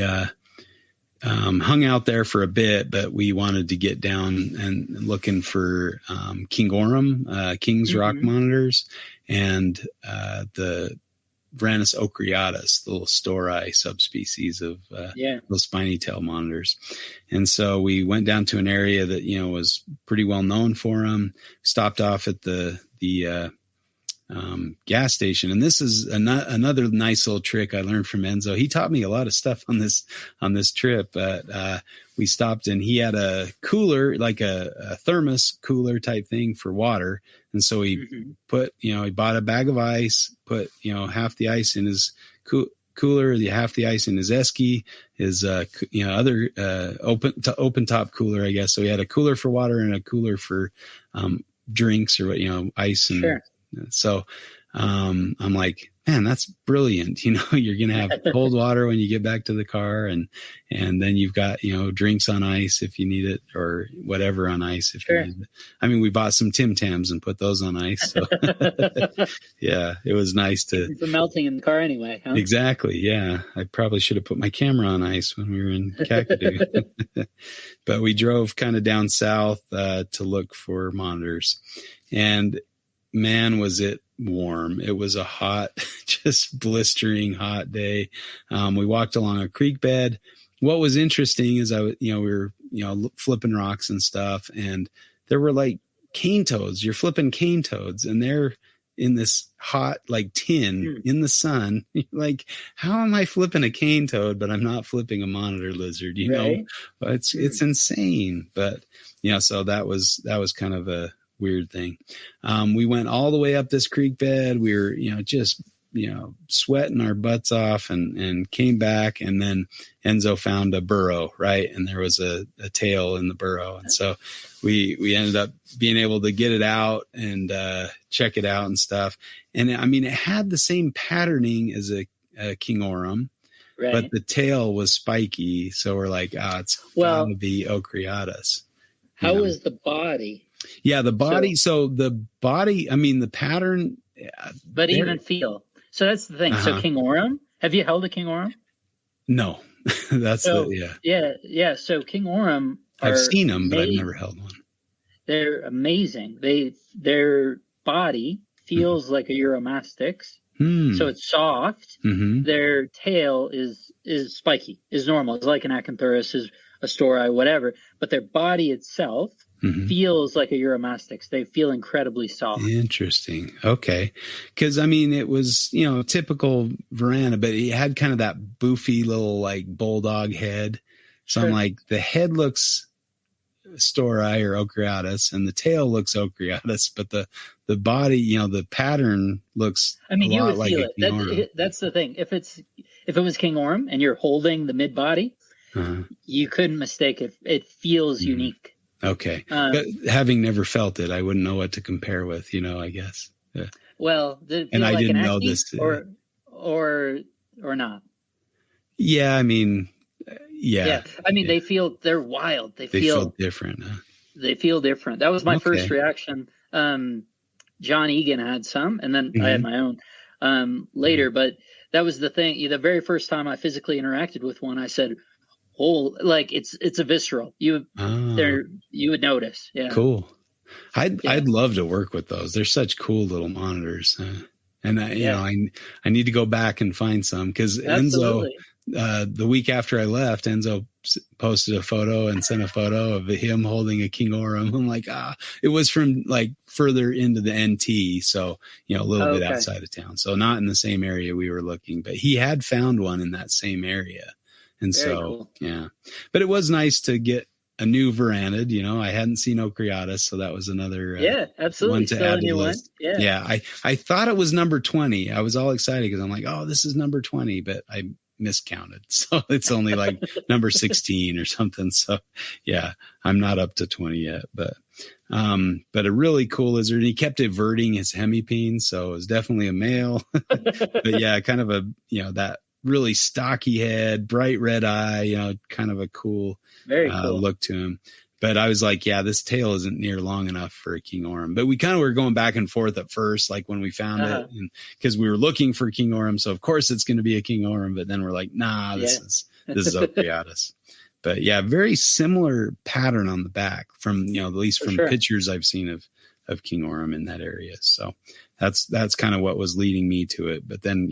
hung out there for a bit, but we wanted to get down and looking for King Orum, King's Rock monitors, and the Varanus ocreatus, the little story subspecies of those spiny tail monitors. And so we went down to an area that, was pretty well known for them, stopped off at the gas station. And this is another nice little trick I learned from Enzo. He taught me a lot of stuff on this trip, but we stopped and he had a cooler, like a thermos cooler type thing for water. And so he put, he bought a bag of ice, put, half the ice in his cooler, half the ice in his esky, his, other open top cooler, I guess. So he had a cooler for water and a cooler for drinks or ice. And so I'm like, man, that's brilliant. You're going to have cold water when you get back to the car, and then you've got, drinks on ice if you need it, or whatever on ice if you need it. I mean, we bought some Tim Tams and put those on ice. So yeah, it was nice to. It's melting in the car anyway, huh? Exactly. Yeah. I probably should have put my camera on ice when we were in Kakadu. But we drove kind of down south to look for monitors, and man, was it warm. It was a hot, just blistering hot day. We walked along a creek bed. What was interesting is we were, flipping rocks and stuff, and there were like cane toads. You're flipping cane toads, and they're in this hot, like tin in the sun. You're like, how am I flipping a cane toad, but I'm not flipping a monitor lizard? It's insane. But so that was kind of a weird thing. We went all the way up this creek bed. We were, just, sweating our butts off and came back. And then Enzo found a burrow, right? And there was a tail in the burrow. And so we ended up being able to get it out and check it out and stuff. And I mean, it had the same patterning as a King Orum. but the tail was spiky. So we're like, it's gotta be Ocreatus. How is the body? Yeah, the body. So the body, I mean, the pattern. But even feel. So that's the thing. So King Orem, have you held a King Orem? No, that's So King Orem. I've seen them, but I've never held one. They're amazing. Their body feels like a Euromastix, so it's soft. Their tail is spiky, is normal. It's like an Acanthurus, is a Storai, whatever. But their body itself feels like a Euromastix. They feel incredibly soft. Interesting. Okay. Because, I mean, it was, typical Varana, but he had kind of that boofy little, like, bulldog head. So I'm like, the head looks Storai or Ocreatus, and the tail looks Ocreatus, but the body, the pattern looks a lot, you would like feel it. That's the thing. If it was King Orem and you're holding the mid body, you couldn't mistake it. It feels unique. Okay. But having never felt it, I wouldn't know what to compare with, I guess. Well, and I didn't know this. Or not. Yeah, I mean, yeah. I mean, they're wild. They feel different. Huh? They feel different. That was my first reaction. John Egan had some, and then I had my own later. But that was the thing. The very first time I physically interacted with one, I said, like it's a visceral. You would notice. Yeah. Cool. I'd love to work with those. They're such cool little monitors. And I need to go back and find some, because Enzo, the week after I left, Enzo posted a photo and sent a photo of him holding a King Orem. I'm like, it was from like further into the NT. So, a little bit outside of town. So not in the same area we were looking, but he had found one in that same area. And very cool. But it was nice to get a new Varanid. I hadn't seen Ocreatus, so that was another absolutely one to add to the list. I thought it was number 20. I was all excited because I'm like, this is number 20, but I miscounted, so it's only like number 16 or something. So I'm not up to 20 yet, but a really cool lizard. And he kept everting his hemipene, so it was definitely a male. But kind of that really stocky head, bright red eye, kind of a cool, very cool look to him. But I was like, this tail isn't near long enough for a King Orem. But we kind of were going back and forth at first, like when we found it, and because we were looking for King Orem. So of course it's going to be a King Orem, but then we're like, this is Ocreatus. But very similar pattern on the back from, at least from pictures I've seen of King Orem in that area. So that's kind of what was leading me to it. But then,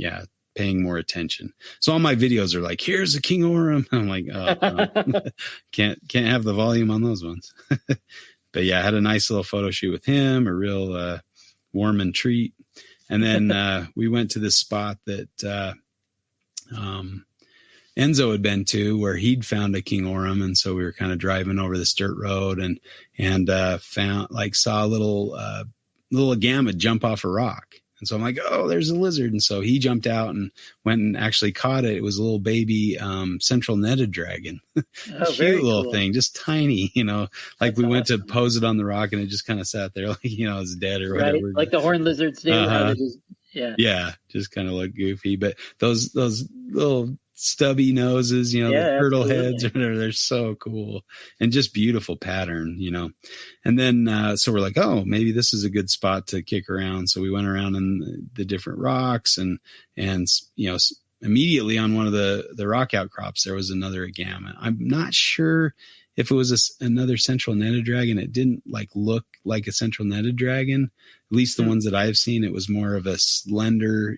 paying more attention. So all my videos are like, here's a King Orem. I'm like, no. can't have the volume on those ones. But I had a nice little photo shoot with him, a real warm and treat. And then we went to this spot that Enzo had been to, where he'd found a King Orem. And so we were kind of driving over this dirt road and saw a little Agama jump off a rock. And so I'm like, there's a lizard. And so he jumped out and went and actually caught it. It was a little baby central netted dragon. Cute little thing, just tiny, like we went to pose it on the rock and it just kind of sat there like, it's dead or whatever. Like the horned lizards do. Just kind of look goofy. But those little stubby noses, the turtle heads, they're so cool and just beautiful pattern, And then so we're like, maybe this is a good spot to kick around. So we went around in the different rocks and immediately on one of the rock outcrops there was another Agama. I'm not sure if it was another central netted dragon. It didn't look like a central netted dragon, at least the ones that I've seen. It was more of a slender,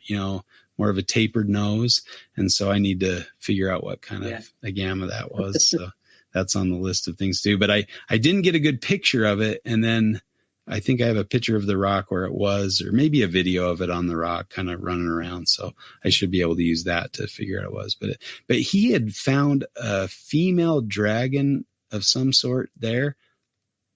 more of a tapered nose. And so I need to figure out what kind of Agama that was. So that's on the list of things to do. But I didn't get a good picture of it. And then I think I have a picture of the rock where it was, or maybe a video of it on the rock kind of running around. So I should be able to use that to figure out what it was. But he had found a female dragon of some sort there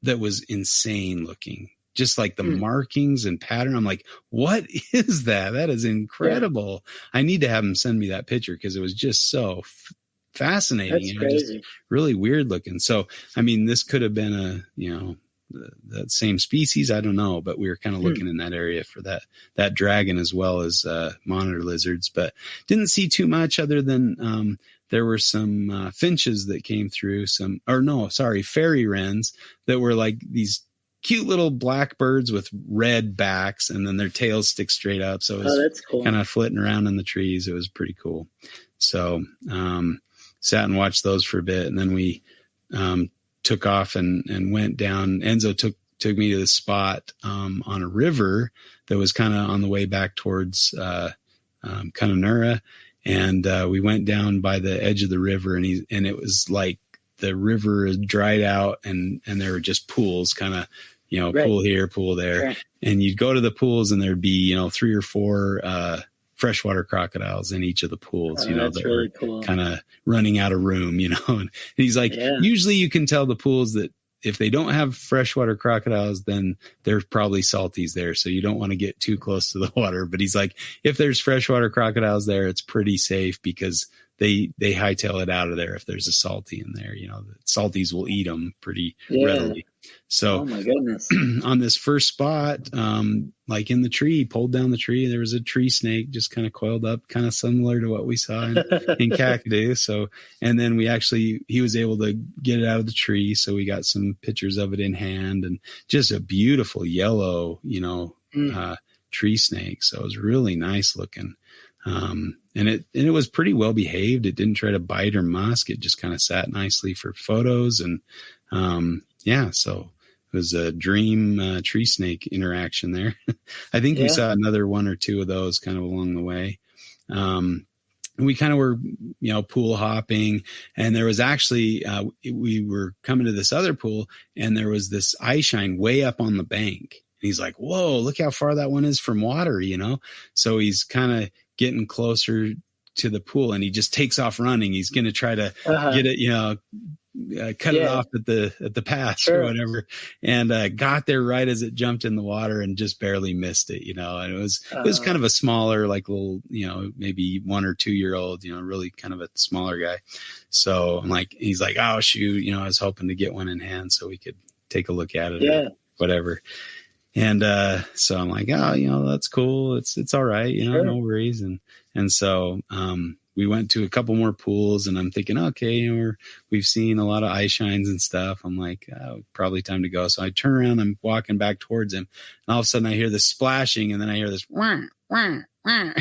that was insane looking. Just like the markings and pattern. I'm like, what is that? That is incredible. I need to have him send me that picture because it was just so fascinating. That's crazy. Just really weird looking. So, I mean, this could have been a that same species. I don't know, but we were kind of looking in that area for that dragon as well as monitor lizards, but didn't see too much other than there were some finches that came through, fairy wrens that were like these cute little black birds with red backs, and then their tails stick straight up. So it was that's cool. Kind of flitting around in the trees. It was pretty cool. So sat and watched those for a bit, and then we took off and went down. Enzo took me to the spot on a river that was kind of on the way back towards Kananura, and we went down by the edge of the river, and it was like the river is dried out, and there were just pools, kind of, right. Pool here, pool there. Right. And you'd go to the pools and there'd be, 3 or 4 freshwater crocodiles in each of the pools, that's really cool. Kind of running out of room, and he's like, usually you can tell the pools that if they don't have freshwater crocodiles, then there's probably salties there. So you don't want to get too close to the water. But he's like, if there's freshwater crocodiles there, it's pretty safe because they hightail it out of there if there's a salty in there. The salties will eat them pretty readily. So, oh my goodness, on this first spot, like in the tree, pulled down the tree, there was a tree snake just kind of coiled up, kind of similar to what we saw in Kakadu. So, and then he was able to get it out of the tree. So we got some pictures of it in hand, and just a beautiful yellow, tree snake. So it was really nice looking. And it was pretty well behaved. It didn't try to bite or musk. It just kind of sat nicely for photos. And, so it was a dream tree snake interaction there. I think we saw another 1 or 2 of those kind of along the way. We kind of were, pool hopping, and there was actually, we were coming to this other pool, and there was this eye shine way up on the bank. And he's like, whoa, look how far that one is from water, So he's kind of getting closer to the pool, and he just takes off running. He's going to try to get it, cut it off at the pass or whatever. And got there right as it jumped in the water and just barely missed it, and it was kind of a smaller, like little, maybe 1 or 2 year old, really kind of a smaller guy. So he's like, oh shoot, I was hoping to get one in hand so we could take a look at it or whatever. And so I'm like, oh, that's cool. It's all right. No worries. And so we went to a couple more pools, and I'm thinking, okay, we've seen a lot of eye shines and stuff. I'm like, probably time to go. So I turn around, I'm walking back towards him, and all of a sudden I hear this splashing, and then I hear this wah, wah, wah.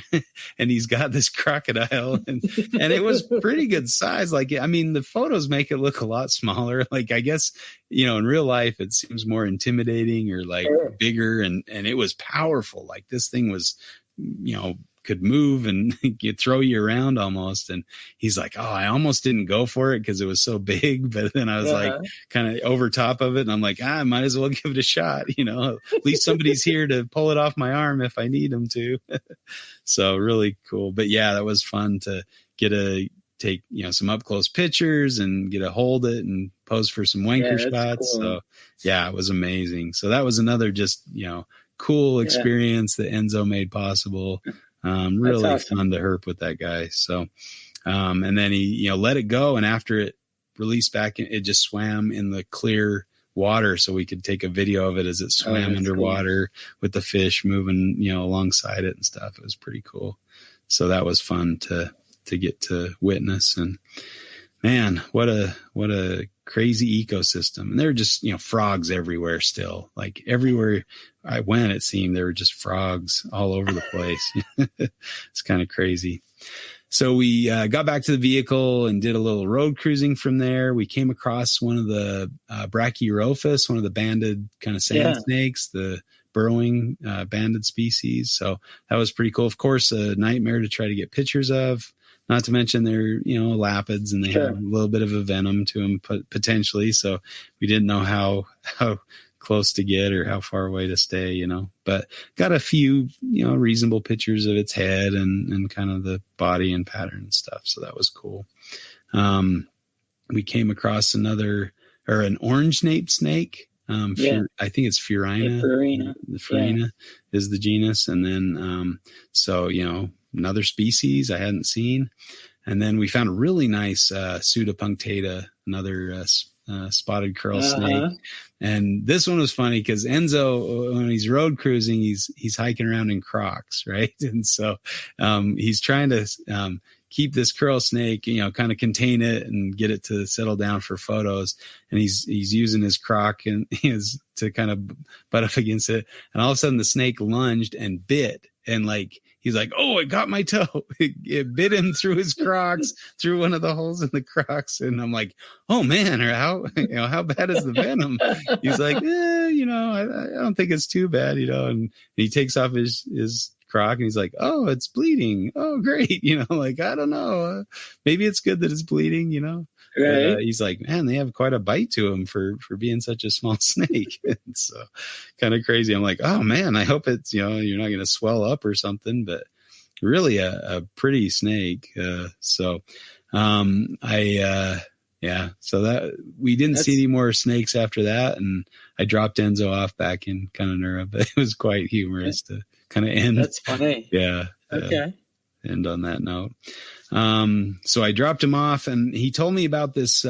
And he's got this crocodile, and it was pretty good size. The photos make it look a lot smaller. I guess, in real life it seems more intimidating or bigger, and it was powerful. This thing was, could move and throw you around almost. And he's like, oh, I almost didn't go for it because it was so big, but then I was kind of over top of it, and I'm like, I might as well give it a shot. At least somebody's here to pull it off my arm if I need them to. So really cool. But that was fun to take some up close pictures and get a hold it and pose for some wanker shots. Cool. So it was amazing. So that was another just, cool experience that Enzo made possible. Really awesome. Fun to herp with that guy. So, and then he, let it go. And after it released back, it just swam in the clear water. So we could take a video of it as it swam underwater with the fish moving, alongside it and stuff. It was pretty cool. So that was fun to get to witness. And man, what a crazy ecosystem. And there were just, frogs everywhere still. Everywhere I went, it seemed there were just frogs all over the place. It's kind of crazy. So we got back to the vehicle and did a little road cruising from there. We came across one of the Brachyrhophis, one of the banded kind of sand snakes, the burrowing banded species. So that was pretty cool. Of course, a nightmare to try to get pictures of. Not to mention they're, lapids, and they have a little bit of a venom to them potentially. So we didn't know how close to get or how far away to stay, but got a few, reasonable pictures of its head and kind of the body and pattern and stuff. So that was cool. We came across an orange nape snake. I think it's Furina. The Furina is the genus. And then, another species I hadn't seen. And then we found a really nice pseudopunctata, another spotted coral snake. And this one was funny because Enzo, when he's road cruising, he's hiking around in Crocs, right? And so he's trying to keep this coral snake, kind of contain it and get it to settle down for photos. And he's using his Croc and to kind of butt up against it. And all of a sudden the snake lunged and bit. And he's like, oh, it got my toe. It bit him through his Crocs, through one of the holes in the Crocs. And I'm like, oh man, or how bad is the venom? He's like, I don't think it's too bad, and he takes off his Croc and he's like, oh, it's bleeding. Oh, great. I don't know. Maybe it's good that it's bleeding, Right. But, he's like, man, they have quite a bite to him for being such a small snake. So kind of crazy. I'm like, oh man, I hope it's, you're not going to swell up or something, but really a pretty snake. So that we didn't see any more snakes after that. And I dropped Enzo off back in Kununurra, but it was quite humorous to kind of end. That's funny. Yeah. Okay. End on that note. So I dropped him off and he told me about this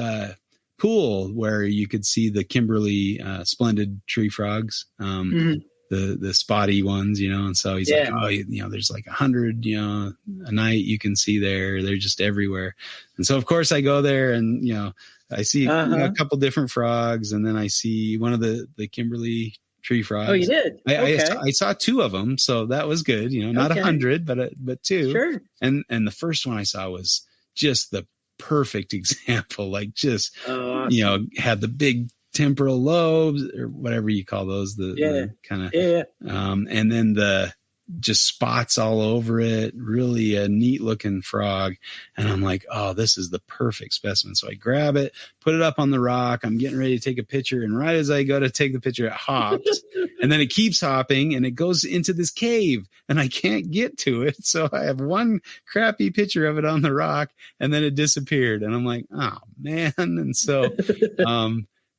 pool where you could see the Kimberley splendid tree frogs, the spotty ones, and so he's like, oh, there's 100, a night you can see there. They're just everywhere. And so of course I go there and, I see a couple different frogs and then I see one of the Kimberley tree frogs. Oh, you did? I saw two of them, so that was good. Not 100, but two. Sure. And the first one I saw was just the perfect example. Awesome. Had the big temporal lobes or whatever you call those. The kind of and then the just spots all over it. Really a neat looking frog. And I'm like, oh, this is the perfect specimen. So I grab it, put it up on the rock. I'm getting ready to take a picture. And right as I go to take the picture, it hops and then it keeps hopping and it goes into this cave and I can't get to it. So I have one crappy picture of it on the rock and then it disappeared. And I'm like, oh man. And so,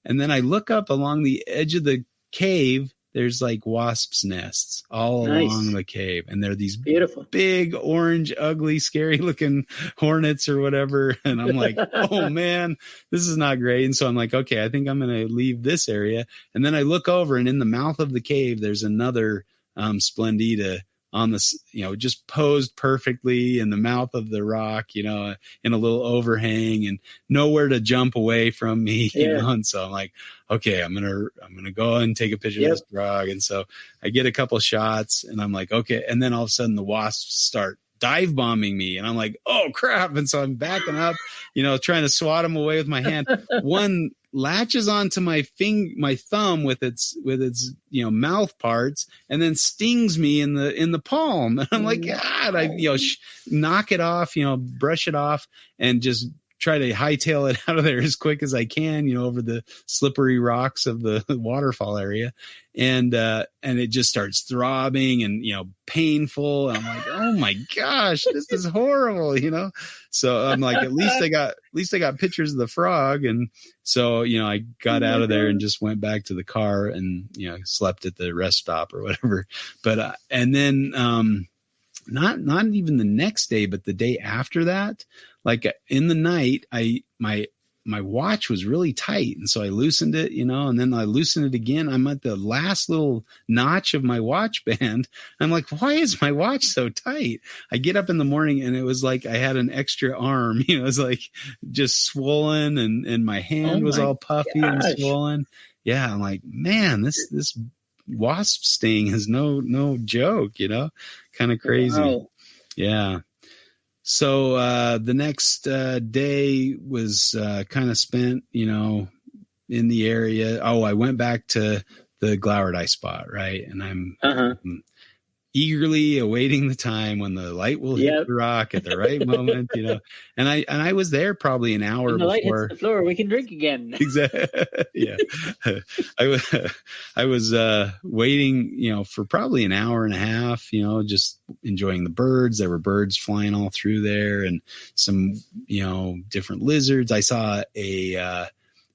and then I look up along the edge of the cave. There's wasps' nests all along the cave. And they're these beautiful, big, orange, ugly, scary looking hornets or whatever. And I'm like, oh man, this is not great. And so I'm like, okay, I think I'm going to leave this area. And then I look over and in the mouth of the cave, there's another Splendida on this, just posed perfectly in the mouth of the rock, in a little overhang and nowhere to jump away from me, And so I'm like, okay, I'm going to go and take a picture of this frog. And so I get a couple shots and I'm like, okay. And then all of a sudden the wasps start dive bombing me and I'm like, oh crap. And so I'm backing up, trying to swat them away with my hand. One latches onto my thumb with its mouth parts and then stings me in the palm. And I'm like, God, I knock it off, brush it off and just try to hightail it out of there as quick as I can, over the slippery rocks of the waterfall area. And it just starts throbbing and, painful. And I'm like, oh my gosh, this is horrible, So I'm like, at least I got pictures of the frog. And so, I got out of there and just went back to the car and, slept at the rest stop or whatever. But, and then, not even the next day, but the day after that, in the night, my watch was really tight. And so I loosened it, and then I loosened it again. I'm at the last little notch of my watch band. I'm like, why is my watch so tight? I get up in the morning and it was like I had an extra arm, it was just swollen and my hand was all puffy and swollen. Yeah. I'm like, man, this wasp sting is no joke, kind of crazy. Wow. Yeah. So the next day was kind of spent, in the area. Oh, I went back to the glauerdie spot, right? And I'm eagerly awaiting the time when the light will hit the rock at the right moment, And I was there probably an hour when the before. Light hits the floor, we can drink again. Exactly. Yeah. I was waiting, for probably an hour and a half, just enjoying the birds. There were birds flying all through there and some, different lizards. I saw a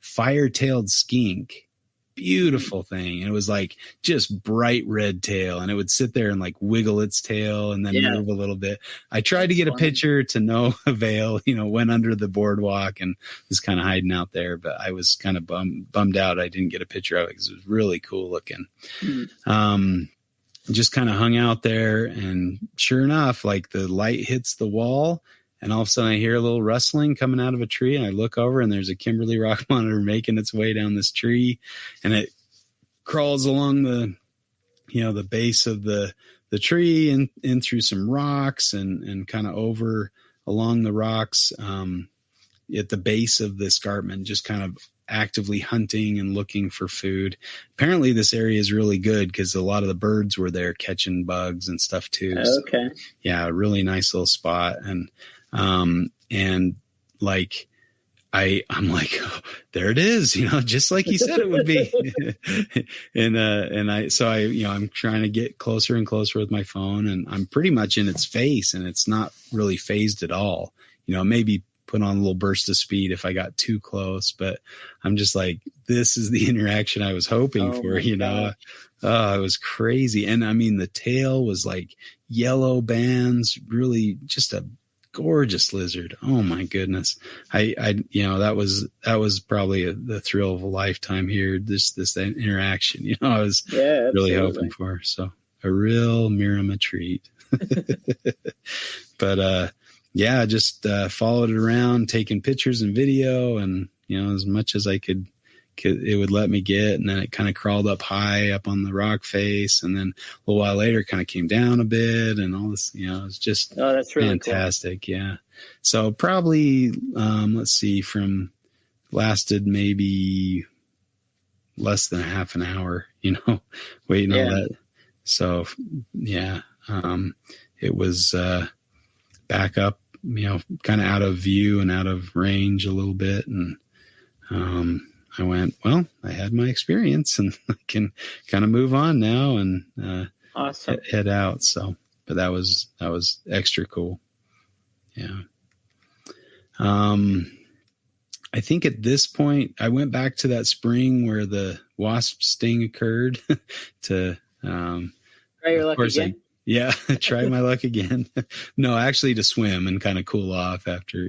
fire-tailed skink beautiful thing. And it was like just bright red tail, and it would sit there and like wiggle its tail and then move a little bit. I tried to get a picture to no avail, went under the boardwalk and was kind of hiding out there, but I was kind of bummed out I didn't get a picture of it because it was really cool looking. Just kind of hung out there, and sure enough, like the light hits the wall, and all of a sudden I hear a little rustling coming out of a tree, and I look over, and there's a Kimberly rock monitor making its way down this tree, and it crawls along the base of the tree and in through some rocks and kind of over along the rocks at the base of the escarpment, just kind of actively hunting and looking for food. Apparently this area is really good because a lot of the birds were there catching bugs and stuff too. Okay. So, yeah, a really nice little spot. And like I'm like, oh, there it is, just like you said it would be. I'm trying to get closer and closer with my phone, and I'm pretty much in its face, and it's not really phased at all. Maybe put on a little burst of speed if I got too close, but I'm just like, this is the interaction I was hoping for, Oh, it was crazy. And I mean, the tail was like yellow bands, really just a gorgeous lizard. Oh my goodness. That was probably the thrill of a lifetime here. This interaction, I was really hoping for. So a real Miramar treat. But, just followed it around, taking pictures and video, and as much as I could it would let me get. And then it kind of crawled up high up on the rock face, and then a little while later kind of came down a bit, and all this, it was just that's really fantastic. Cool. Yeah. So probably lasted maybe less than a half an hour, waiting on that. So it was back up, kind of out of view and out of range a little bit. And I went, well, I had my experience, and I can kind of move on now and awesome. Head out. So, but that was extra cool. Yeah. I think at this point I went back to that spring where the wasp sting occurred to try your luck again. Try my luck again. No, actually to swim and kind of cool off after,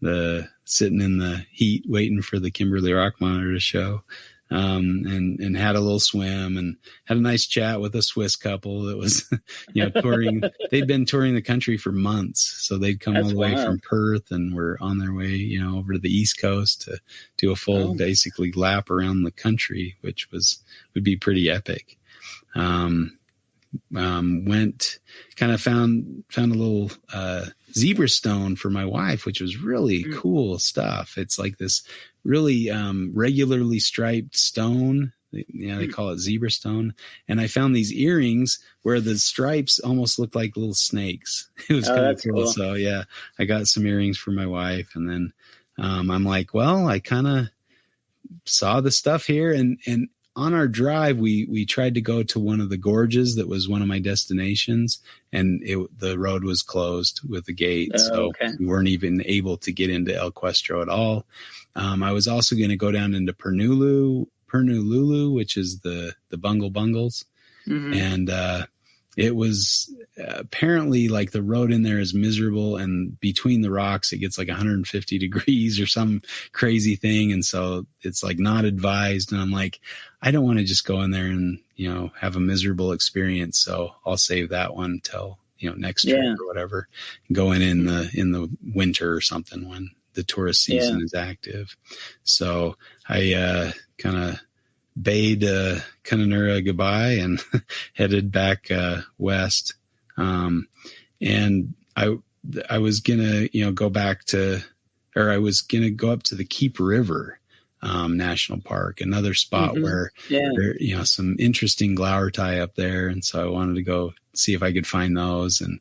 the sitting in the heat waiting for the Kimberly rock monitor to show. And had a little swim and had a nice chat with a Swiss couple that was, touring. They'd been touring the country for months. So they'd come all the way from Perth and were on their way, over to the East Coast to do a full basically lap around the country, which would be pretty epic. Went kind of found a little zebra stone for my wife, which was really cool stuff. It's like this really regularly striped stone. They call it zebra stone. And I found these earrings where the stripes almost looked like little snakes. It was kind of cool. So I got some earrings for my wife, and then I'm like, well, I kind of saw the stuff here, and on our drive, we tried to go to one of the gorges that was one of my destinations, and the road was closed with the gate. So we weren't even able to get into El Cuestro at all. I was also going to go down into Pernululu, which is the Bungle Bungles. Mm-hmm. And it was apparently like the road in there is miserable, and between the rocks it gets like 150 degrees or some crazy thing, and so it's like not advised. And I'm like, I don't want to just go in there and have a miserable experience, so I'll save that one till next trip or whatever, go in the winter or something when the tourist season is active. So I kind of bade Kununurra goodbye and headed back west. And I was gonna go back to, or I was gonna go up to the Keep River National Park, another spot where there, some interesting glauertai up there, and so I wanted to go see if I could find those, and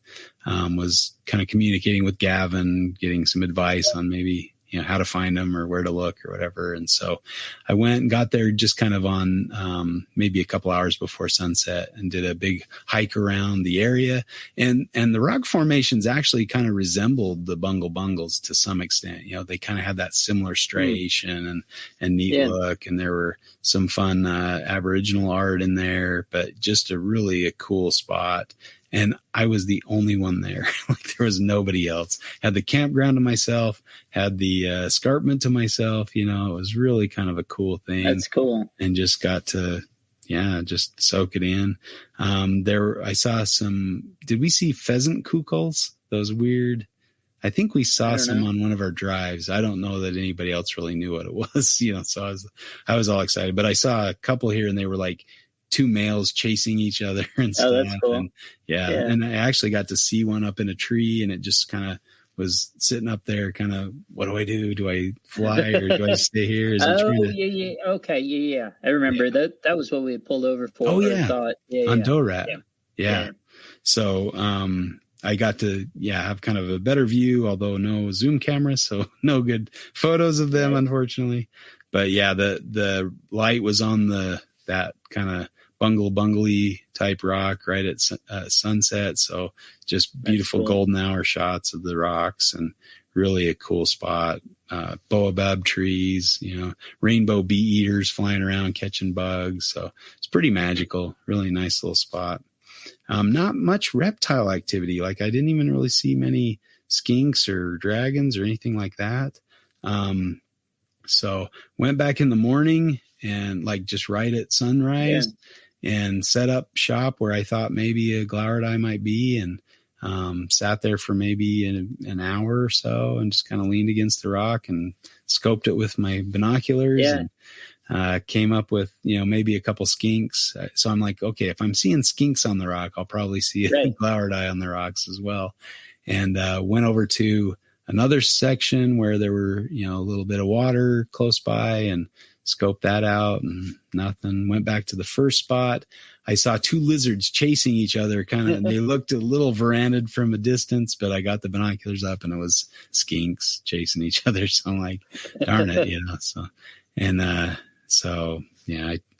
was kind of communicating with Gavin, getting some advice on maybe how to find them or where to look or whatever. And so I went and got there just kind of on maybe a couple hours before sunset and did a big hike around the area. And the rock formations actually kind of resembled the Bungles to some extent. They kind of had that similar striation and neat look. And there were some fun Aboriginal art in there, but just a cool spot. And I was the only one there. Like there was nobody else. Had the campground to myself, had the escarpment to myself. It was really kind of a cool thing. That's cool. And just got to, just soak it in. I saw did we see pheasant kukals? Those weird, I think we saw some on one of our drives. I don't know that anybody else really knew what it was, so I was all excited, but I saw a couple here and they were like two males chasing each other and stuff. Oh, that's cool. And, and I actually got to see one up in a tree, and it just kind of was sitting up there kind of, what do I do? Do I fly or do I stay here? Yeah. Okay. Yeah. I remember that was what we had pulled over for. Oh, yeah. On Dorat. Yeah. So, I got to, have kind of a better view, although no zoom camera, so no good photos of them, unfortunately. But the light was on that kind of bungle-y type rock right at sunset. So just beautiful golden hour shots of the rocks and really a cool spot. Baobab trees, rainbow bee eaters flying around catching bugs. So it's pretty magical, really nice little spot. Not much reptile activity. Like I didn't even really see many skinks or dragons or anything like that. So went back in the morning and like just right at sunrise and set up shop where I thought maybe a glauridie might be, and sat there for maybe an hour or so and just kind of leaned against the rock and scoped it with my binoculars and came up with, maybe a couple skinks. So I'm like, okay, if I'm seeing skinks on the rock, I'll probably see a glauridie on the rocks as well. And went over to another section where there were, a little bit of water close by and scoped that out and nothing. Went back to the first spot. I saw two lizards chasing each other and they looked a little verandahed from a distance, but I got the binoculars up and it was skinks chasing each other. So I'm like, darn it,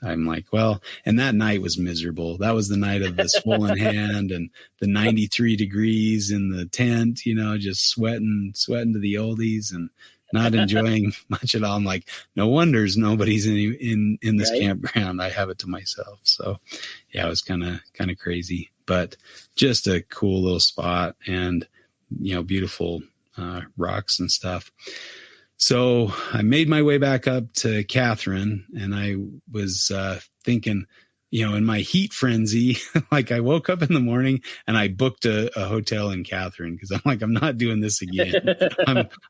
I'm like, well, and that night was miserable. That was the night of the swollen hand and the 93 degrees in the tent, just sweating to the oldies and not enjoying much at all. I'm like, no wonders nobody's in this campground. I have it to myself. So it was kind of crazy, but just a cool little spot and, beautiful rocks and stuff. So I made my way back up to Catherine, and I was thinking, in my heat frenzy, like I woke up in the morning and I booked a hotel in Catherine because I'm like, I'm not doing this again.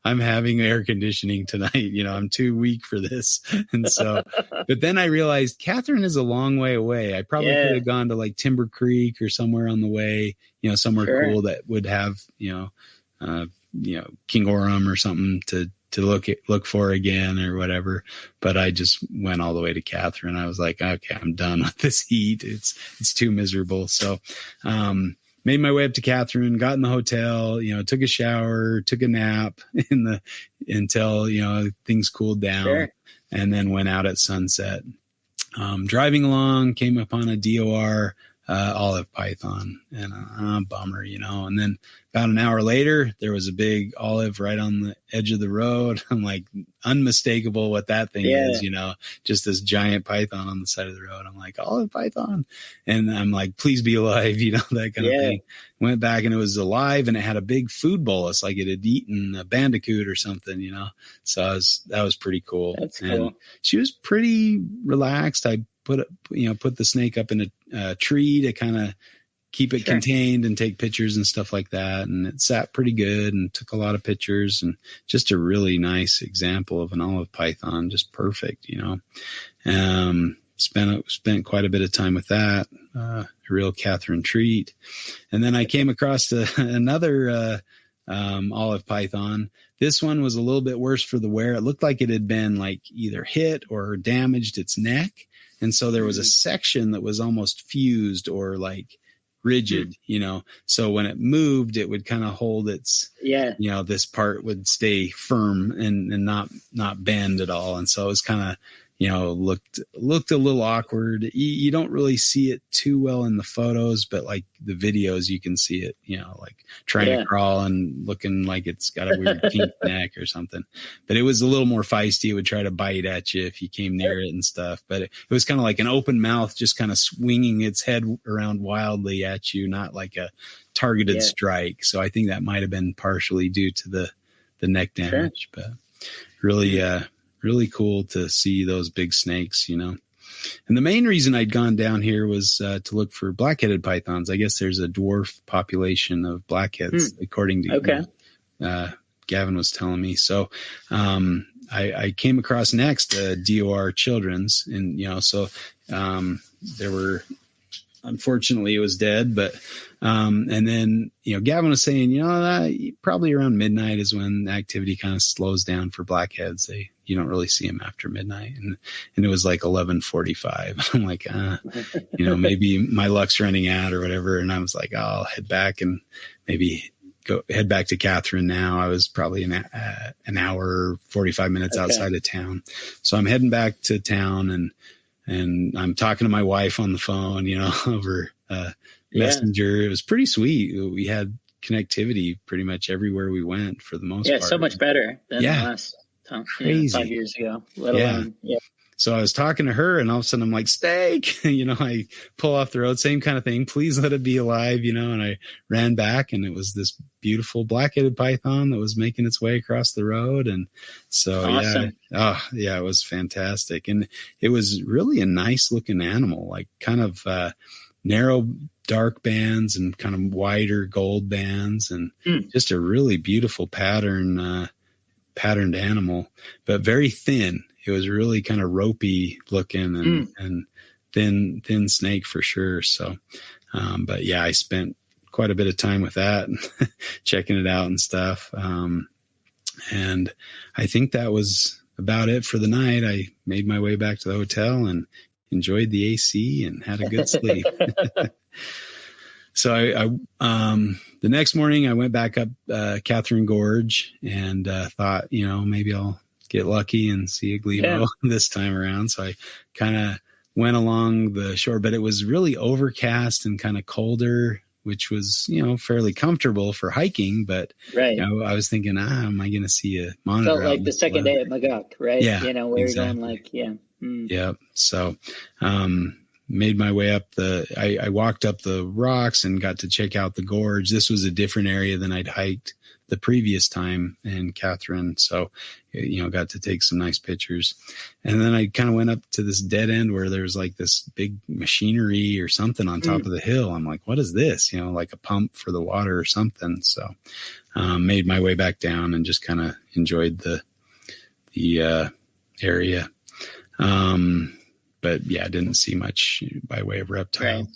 I'm having air conditioning tonight. I'm too weak for this. And so, but then I realized Catherine is a long way away. I probably could have gone to like Timber Creek or somewhere on the way, somewhere cool that would have, King Orem or something to look for again or whatever. But I just went all the way to Catherine. I was like, okay, I'm done with this heat. It's too miserable. So, made my way up to Catherine, got in the hotel, took a shower, took a nap until, things cooled down and then went out at sunset. Driving along, came upon a DOR, olive python and bummer, and then about an hour later, there was a big olive right on the edge of the road. I'm like, unmistakable what that thing is, just this giant python on the side of the road. I'm like, olive python. And I'm like, please be alive, that kind of thing. Went back and it was alive and it had a big food bolus, like it had eaten a bandicoot or something, So that was pretty cool. That's and cool. She was pretty relaxed. I put the snake up in a tree to kind of keep it contained and take pictures and stuff like that. And it sat pretty good and took a lot of pictures and just a really nice example of an olive python, just perfect, spent quite a bit of time with that, a real Catherine treat. And then I came across another, olive python. This one was a little bit worse for the wear. It looked like it had been like either hit or damaged its neck. And so there was a section that was almost fused or like rigid, so when it moved, it would kind of hold its, this part would stay firm and not bend at all. And so it was kind of, looked a little awkward. You don't really see it too well in the photos, but like the videos, you can see it, like trying to crawl and looking like it's got a weird kink neck or something. But it was a little more feisty. It would try to bite at you if you came near it and stuff. But it was kind of like an open mouth, just kind of swinging its head around wildly at you, not like a targeted strike. So I think that might have been partially due to the neck damage, but really cool to see those big snakes, And the main reason I'd gone down here was to look for black-headed pythons. I guess there's a dwarf population of blackheads, according to Gavin was telling me. So I came across next DOR Children's, and there were, unfortunately, it was dead, but and then Gavin was saying that probably around midnight is when the activity kind of slows down for blackheads. You don't really see them after midnight, and it was like 11:45. I'm like, maybe my luck's running out or whatever, and I was like, I'll head back and maybe head back to Catherine now. I was probably an hour, 45 minutes outside of town, so I'm heading back to town, and I'm talking to my wife on the phone, over Messenger. It was pretty sweet. We had connectivity pretty much everywhere we went for the most part. Yeah, so much better than the last time, crazy 5 years ago, let alone. So I was talking to her, and all of a sudden I'm like, steak, I pull off the road, same kind of thing. Please let it be alive, and I ran back, and it was this beautiful black-headed python that was making its way across the road. And so, awesome. it was fantastic. And it was really a nice looking animal, like kind of narrow, dark bands and kind of wider gold bands, and just a really beautiful patterned animal, but very thin. It was really kind of ropey looking and thin snake for sure. So, but yeah, I spent quite a bit of time with that, checking it out and stuff. And I think that was about it for the night. I made my way back to the hotel and enjoyed the AC and had a good sleep. So I the next morning I went back up Catherine Gorge and thought, maybe I'll get lucky and see a glebo this time around. So I kind of went along the shore, but it was really overcast and kind of colder, which was, fairly comfortable for hiking. But I was thinking, am I going to see a monitor? Felt like the second day at Maguk, right? Yeah, where you're going like, Yeah. So, made my way up I walked up the rocks and got to check out the gorge. This was a different area than I'd hiked the previous time in Catherine. So, got to take some nice pictures. And then I kind of went up to this dead end where there's like this big machinery or something on top of the hill. I'm like, what is this? Like a pump for the water or something. So, made my way back down and just kind of enjoyed the area. But yeah, I didn't see much by way of reptile.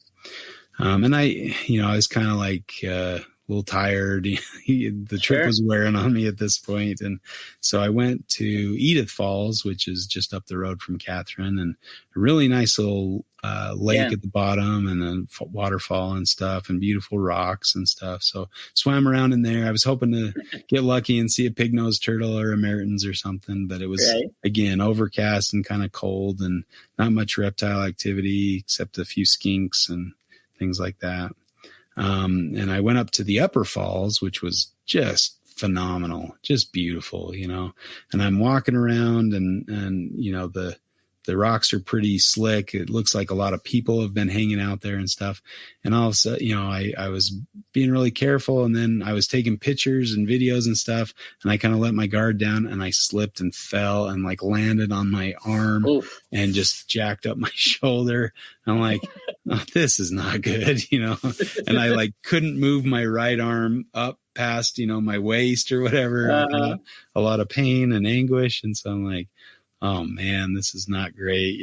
Right. And I was kind of like, a little tired. The trip was wearing on me at this point. And so I went to Edith Falls, which is just up the road from Catherine, and a really nice little lake at the bottom, and then waterfall and stuff, and beautiful rocks and stuff. So swam around in there. I was hoping to get lucky and see a pig-nosed turtle or a Meritons or something, but it was again overcast and kind of cold, and not much reptile activity except a few skinks and things like that. And I went up to the upper falls, which was just phenomenal, just beautiful, and I'm walking around and the rocks are pretty slick. It looks like a lot of people have been hanging out there and stuff. And all of a sudden, I was being really careful, and then I was taking pictures and videos and stuff, and I kind of let my guard down, and I slipped and fell and like landed on my arm and just jacked up my shoulder. I'm like, oh, this is not good, and I like couldn't move my right arm up past, my waist or whatever. A lot of pain and anguish. And so I'm like, oh man, this is not great,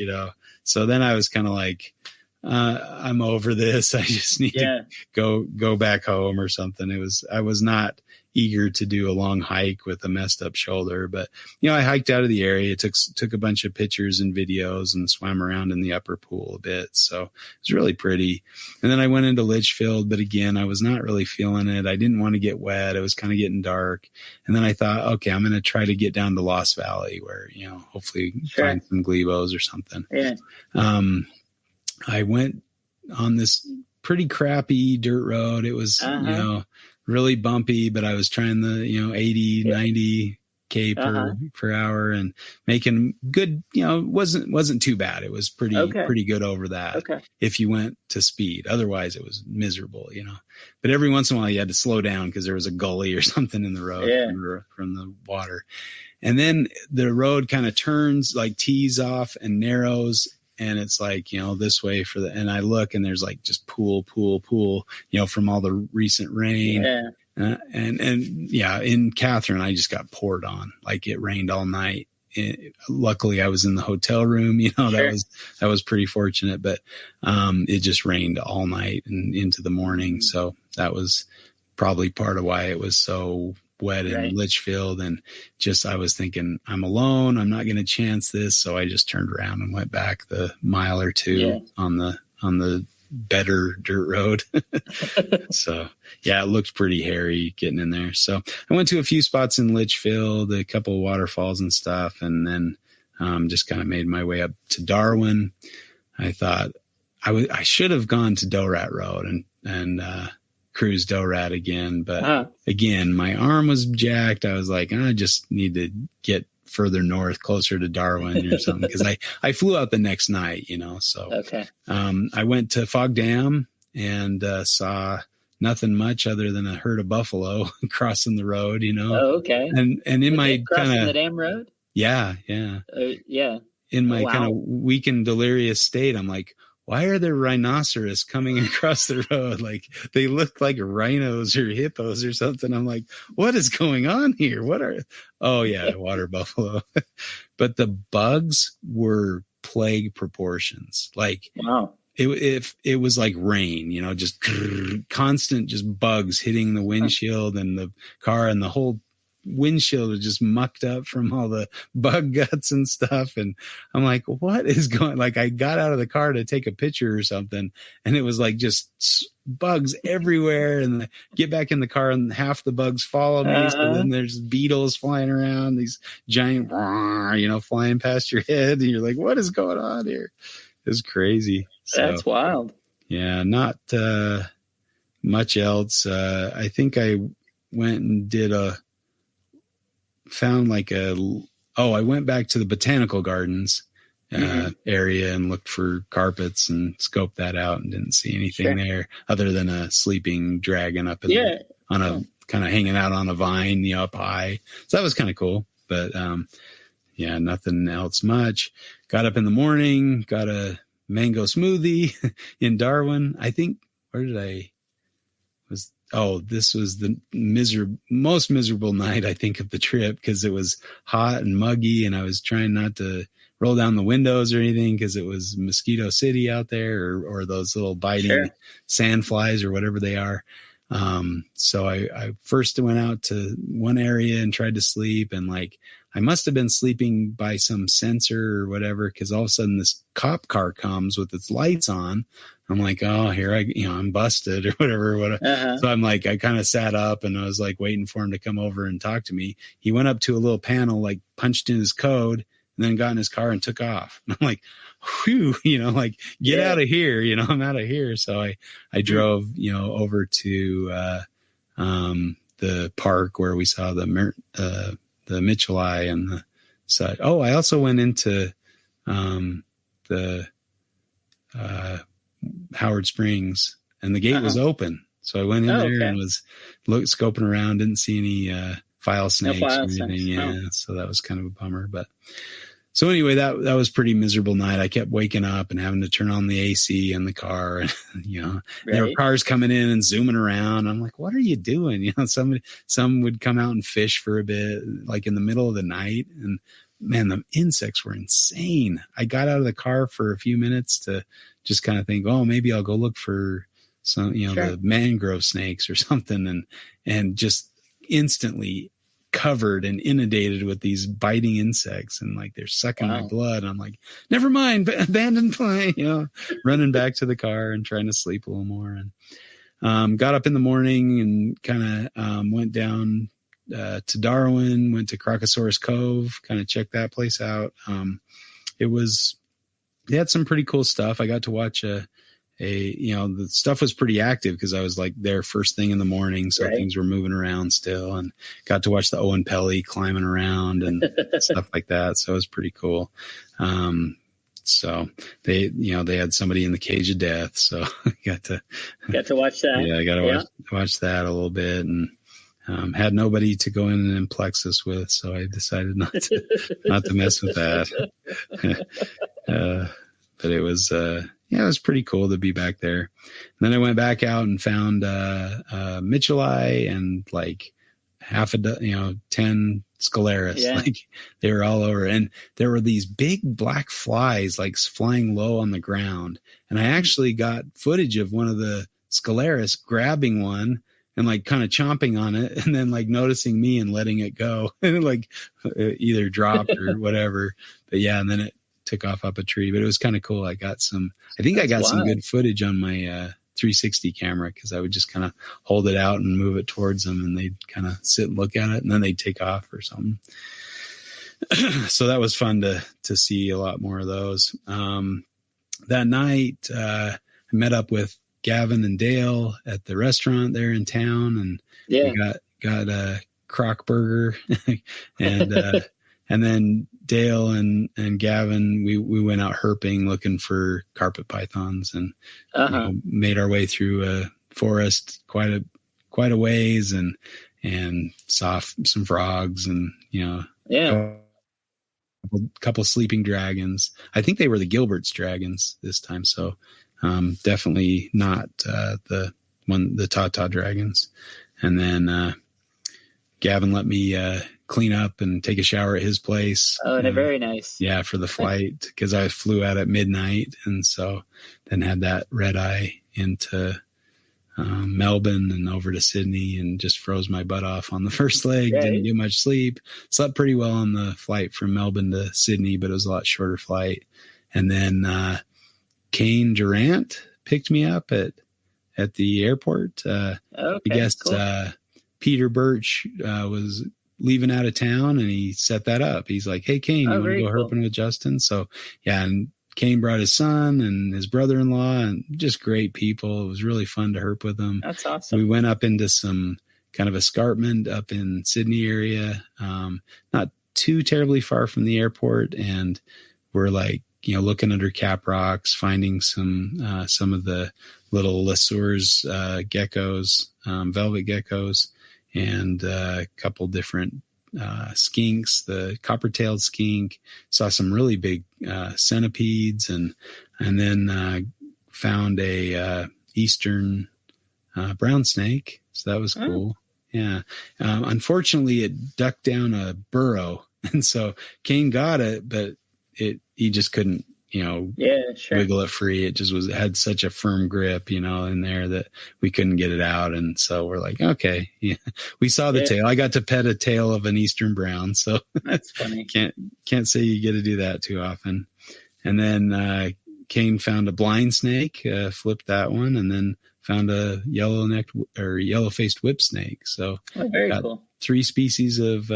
So then I was kind of like, I'm over this. I just need to go back home or something. I was not eager to do a long hike with a messed up shoulder, but I hiked out of the area, took a bunch of pictures and videos and swam around in the upper pool a bit. So it was really pretty. And then I went into Litchfield, but again, I was not really feeling it. I didn't want to get wet. It was kind of getting dark. And then I thought, okay, I'm going to try to get down to Lost Valley where, hopefully find some glebos or something. Yeah. I went on this pretty crappy dirt road. It was, really bumpy, but I was trying the, 80, 90 K per hour and making good, wasn't too bad. It was pretty good over that if you went to speed. Otherwise it was miserable, but every once in a while you had to slow down because there was a gully or something in the road from the water. And then the road kind of turns, like tees off and narrows. And it's like, this way and I look and there's like just pool, from all the recent rain. Yeah. In Catherine, I just got poured on. Like it rained all night. Luckily I was in the hotel room, that was pretty fortunate, but, it just rained all night and into the morning. So that was probably part of why it was so wet in Litchfield. And I was thinking, I'm alone. I'm not going to chance this. So I just turned around and went back the mile or two on the better dirt road. So it looked pretty hairy getting in there. So I went to a few spots in Litchfield, a couple of waterfalls and stuff. And then, just kind of made my way up to Darwin. I thought I should have gone to Doe Rat Road and cruise Doe Rat again. But again, my arm was jacked. I was like, I just need to get further north, closer to Darwin or something. Cause I flew out the next night, so, I went to Fog Dam and, saw nothing much other than a herd of buffalo crossing the road, Oh, okay. And in my kind of the dam road. Yeah. In my kind of weak and delirious state, I'm like, why are there rhinoceros coming across the road? Like they look like rhinos or hippos or something. I'm like, what is going on here? Water buffalo. But the bugs were plague proportions. Like, wow. It was like rain, just constant, just bugs hitting the windshield and the car, and the whole windshield was just mucked up from all the bug guts and stuff. And I'm like, what is going, like I got out of the car to take a picture or something, and it was like just bugs everywhere. And I get back in the car and half the bugs follow me. So then there's beetles flying around, these giant, flying past your head. And you're like, what is going on here? It's crazy. That's wild. Yeah. Not much else. I think I went and I went back to the botanical gardens area and looked for carpets and scoped that out and didn't see anything there other than a sleeping dragon up in on a kind of hanging out on a vine, up high. So that was kind of cool, but nothing else much. Got up in the morning, got a mango smoothie in Darwin. I think, this was the most miserable night, I think, of the trip, because it was hot and muggy, and I was trying not to roll down the windows or anything because it was Mosquito City out there, or those little biting sand flies or whatever they are. So I first went out to one area and tried to sleep, and I must have been sleeping by some sensor or whatever, because all of a sudden this cop car comes with its lights on. I'm like, oh, here I'm busted or whatever. So I'm like, I kind of sat up and I was like waiting for him to come over and talk to me. He went up to a little panel, punched in his code, and then got in his car and took off. And I'm like, whew, get out of here. I'm out of here. So I drove, over to the park where we saw the Mitchell-eye and the side. Oh, I also went into the Howard Springs, and the gate was open. So I went in there and was scoping around, didn't see any file snakes or anything. So that was kind of a bummer. But so anyway, that was a pretty miserable night. I kept waking up and having to turn on the AC in the car, and there were cars coming in and zooming around. I'm like, what are you doing? Some would come out and fish for a bit, like in the middle of the night, and man, the insects were insane. I got out of the car for a few minutes to just kind of think, oh, maybe I'll go look for some, the mangrove snakes or something. And just instantly covered and inundated with these biting insects, and like they're sucking my blood. I'm like, never mind, abandoned plane, running back to the car and trying to sleep a little more. And got up in the morning and kind of went down to Darwin, went to Crocosaurus Cove, kind of checked that place out. They had some pretty cool stuff. I got to watch the stuff was pretty active because I was like there first thing in the morning. So things were moving around still, and got to watch the Owen Pelly climbing around and stuff like that. So it was pretty cool. So they had somebody in the cage of death. So I got to watch that. Yeah. I got to watch that a little bit, and had nobody to go in and plexus with. So I decided not to mess with that. But it was, it was pretty cool to be back there. And then I went back out and found Mitchellii and like 10 Scalaris. Like they were all over. And there were these big black flies like flying low on the ground. And I actually got footage of one of the Scalaris grabbing one and like kind of chomping on it, and then like noticing me and letting it go, and like either dropped or whatever. But yeah, and then it took off up a tree. But it was kind of cool. I got some good footage on my 360 camera, because I would just kind of hold it out and move it towards them, and they'd kind of sit and look at it, and then they'd take off or something. So that was fun to see a lot more of those. That night, I met up with Gavin and Dale at the restaurant there in town, and we got a crock burger and then Dale and Gavin, we went out herping looking for carpet pythons, and made our way through a forest quite a ways, and saw some frogs, and a couple sleeping dragons. I think they were the Gilbert's dragons this time, so definitely not the Tata dragons. And then Gavin let me clean up and take a shower at his place. Oh, very nice. Yeah, for the flight, because I flew out at midnight, and so then had that red eye into Melbourne and over to Sydney, and just froze my butt off on the first leg. Didn't get much sleep. Slept pretty well on the flight from Melbourne to Sydney, but it was a lot shorter flight. And then Kane Durant picked me up at the airport. I guess cool. Peter Birch was leaving out of town, and he set that up. He's like, "Hey, Kane, you want to go herping with Justin?" So yeah, and Kane brought his son and his brother-in-law, and just great people. It was really fun to herp with them. That's awesome. We went up into some kind of escarpment up in Sydney area, not too terribly far from the airport, and we're like, looking under cap rocks, finding some of the little Lesueur's geckos, velvet geckos, and a couple different skinks, the copper-tailed skink. Saw some really big centipedes, and then found a eastern brown snake. So that was cool. Yeah. Unfortunately, it ducked down a burrow, and so Kane got it, but he just couldn't, wiggle it free. It just had such a firm grip, in there that we couldn't get it out. And so we're like, okay, we saw the tail. I got to pet a tail of an eastern brown. So that's funny. Can't say you get to do that too often. And then, Kane found a blind snake, flipped that one, and then found a yellow-faced whip snake. So very cool. 3 species of,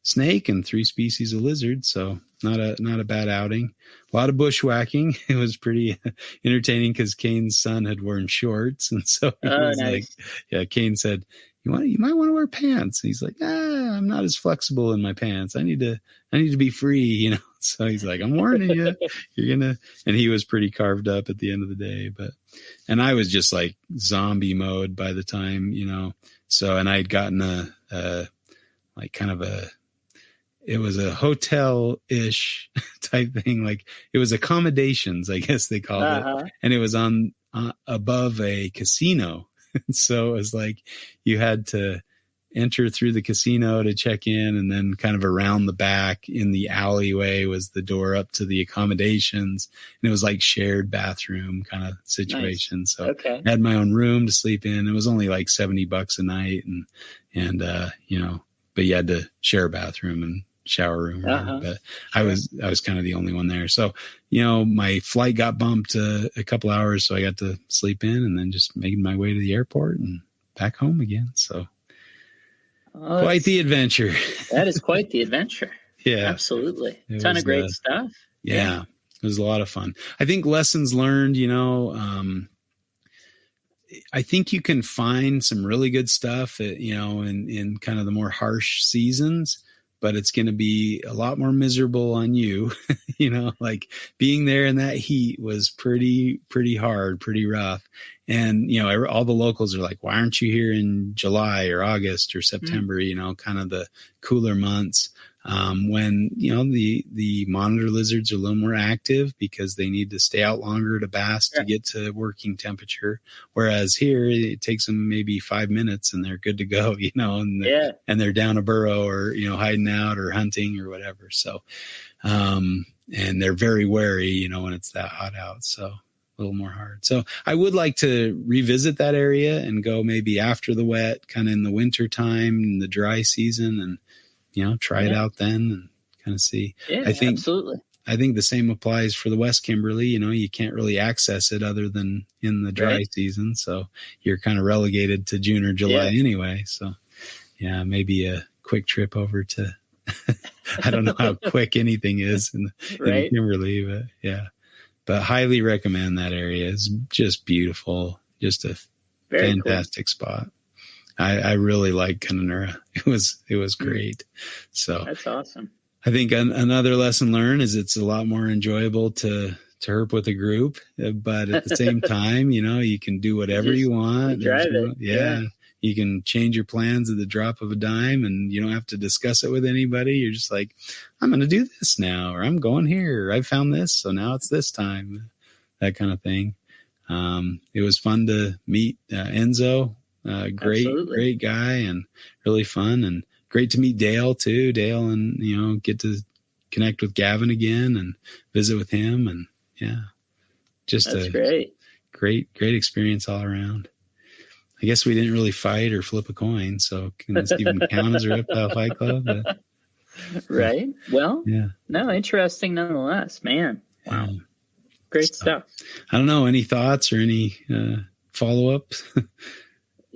snake and 3 species of lizard. So not a bad outing. A lot of bushwhacking. It was pretty entertaining because Kane's son had worn shorts, and so he was nice. Kane said, "You might want to wear pants." And he's like, "I'm not as flexible in my pants. I need to be free, So he's like, "I'm warning you, you're gonna." And he was pretty carved up at the end of the day, and I was just like zombie mode by the time, So, and I had gotten it was a hotel-ish type thing. Like it was accommodations, I guess they called it. And it was above a casino. So it was like, you had to enter through the casino to check in, and then kind of around the back in the alleyway was the door up to the accommodations. And it was like shared bathroom kind of situation. Nice. So I had my own room to sleep in. It was only like $70 a night. And but you had to share a bathroom and shower room. But I was kind of the only one there. So, my flight got bumped a couple hours. So I got to sleep in and then just making my way to the airport and back home again. So quite the adventure. That is quite the adventure. Yeah, absolutely. A ton of great stuff. Yeah, it was a lot of fun. I think lessons learned, I think you can find some really good stuff, in kind of the more harsh seasons, but it's going to be a lot more miserable on you. Like being there in that heat was pretty hard, pretty rough. And, all the locals are like, why aren't you here in July or August or September, kind of the cooler months, when, the monitor lizards are a little more active because they need to stay out longer to bask to get to working temperature. Whereas here it takes them maybe 5 minutes and they're good to go, and they're down a burrow or, hiding out or hunting or whatever. So, and they're very wary, when it's that hot out. So a little more hard. So I would like to revisit that area and go maybe after the wet, kind of in the winter time, in the dry season, and, try it out then and kind of see. Yeah, absolutely. I think the same applies for the West Kimberly. You can't really access it other than in the dry season. So you're kind of relegated to June or July anyway. So yeah, maybe a quick trip over to, I don't know how quick anything is in Kimberly, but yeah. But highly recommend that area. It's just beautiful. Just a fantastic spot. I really like Kununurra. It was great. So that's awesome. I think another lesson learned is it's a lot more enjoyable to herp with a group, but at the same time, you can do whatever you want. Drive it. Yeah. You can change your plans at the drop of a dime and you don't have to discuss it with anybody. You're just like, I'm going to do this now, or I'm going here. Or I found this. So now it's this time, that kind of thing. It was fun to meet Enzo. Great guy and really fun, and great to meet Dale too. Dale, and get to connect with Gavin again and visit with him, and just that's great experience all around. I guess we didn't really fight or flip a coin, so can this even count as a Reptile Fight Club? Right. Well, no, interesting nonetheless, man. Wow. Great stuff. I don't know, any thoughts or any follow-ups?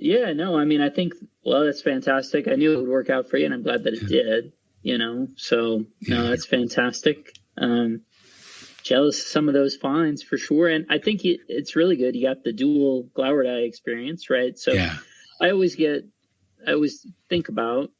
Yeah, no, I mean, I think, well, that's fantastic. I knew it would work out for you, and I'm glad that it did, so no, that's fantastic. Jealous of some of those finds for sure. And I think it's really good. You got the dual glowered eye experience, right? So I always think about,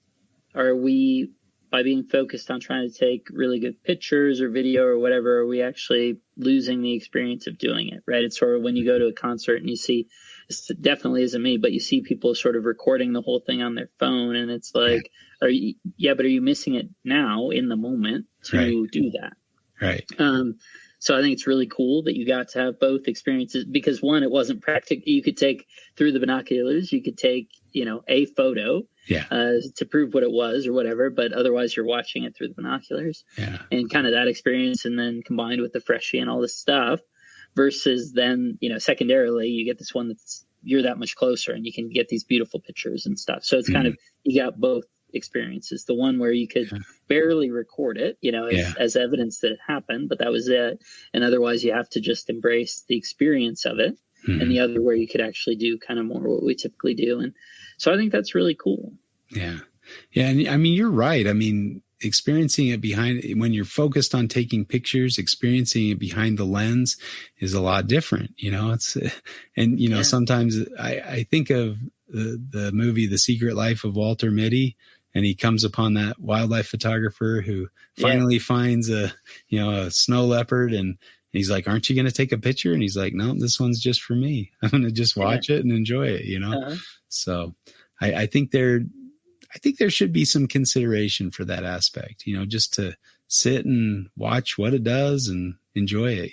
are we, by being focused on trying to take really good pictures or video or whatever, are we actually losing the experience of doing it, right? It's sort of when you go to a concert and you see, this definitely isn't me, but you see people sort of recording the whole thing on their phone, and it's like, but are you missing it now in the moment to do that? Right. So I think it's really cool that you got to have both experiences, because one, it wasn't practical. You could take through the binoculars, you could take, a photo to prove what it was or whatever, but otherwise you're watching it through the binoculars and kind of that experience. And then combined with the freshie and all this stuff versus then, secondarily, you get this one you're that much closer and you can get these beautiful pictures and stuff. So it's kind of, you got both experiences, the one where you could barely record it, as evidence that it happened, but that was it. And otherwise you have to just embrace the experience of it. And the other where you could actually do kind of more what we typically do. And so I think that's really cool. Yeah. Yeah. And I mean, you're right. I mean, experiencing it when you're focused on taking pictures, experiencing it behind the lens is a lot different, sometimes I think of the movie, The Secret Life of Walter Mitty, and he comes upon that wildlife photographer who finally finds a snow leopard, and he's like, aren't you going to take a picture? And he's like, no, this one's just for me. I'm going to just watch it and enjoy it, So I think there should be some consideration for that aspect, just to sit and watch what it does and enjoy it.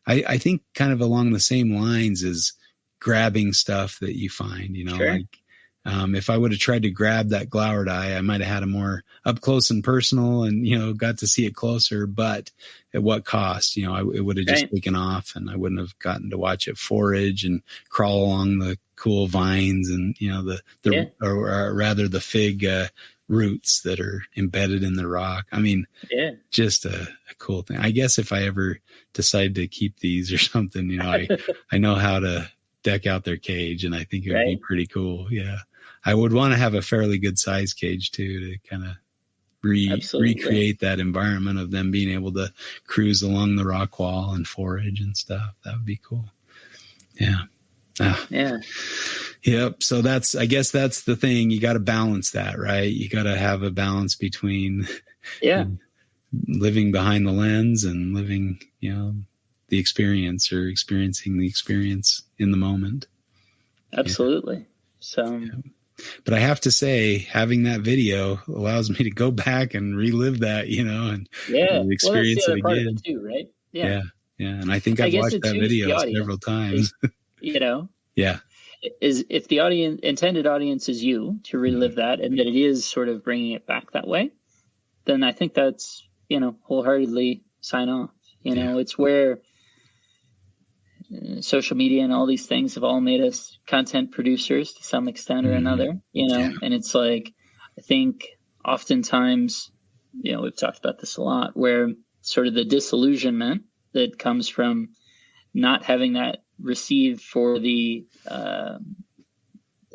I think kind of along the same lines as grabbing stuff that you find, like If I would have tried to grab that glowered eye, I might have had a more up close and personal and, got to see it closer, but at what cost? It would have just taken off and I wouldn't have gotten to watch it forage and crawl along the cool vines and, or rather the fig, roots that are embedded in the rock. I mean, just a cool thing. I guess if I ever decide to keep these or something, I know how to deck out their cage, and I think it would be pretty cool. Yeah. I would want to have a fairly good size cage too, to kind of recreate that environment of them being able to cruise along the rock wall and forage and stuff. That would be cool. Yeah. Yep. So I guess that's the thing. You got to balance that, right? You got to have a balance between living behind the lens and living, the experience or experiencing the experience in the moment. Absolutely. So, but I have to say, having that video allows me to go back and relive that, and experience it again too, right? Yeah. And I think I've watched that video several times. Is if the intended audience is you to relive that, and that it is sort of bringing it back that way, then I think that's, wholeheartedly sign off. It's where social media and all these things have all made us content producers to some extent or another, and it's like, I think oftentimes, we've talked about this a lot, where sort of the disillusionment that comes from not having that received for the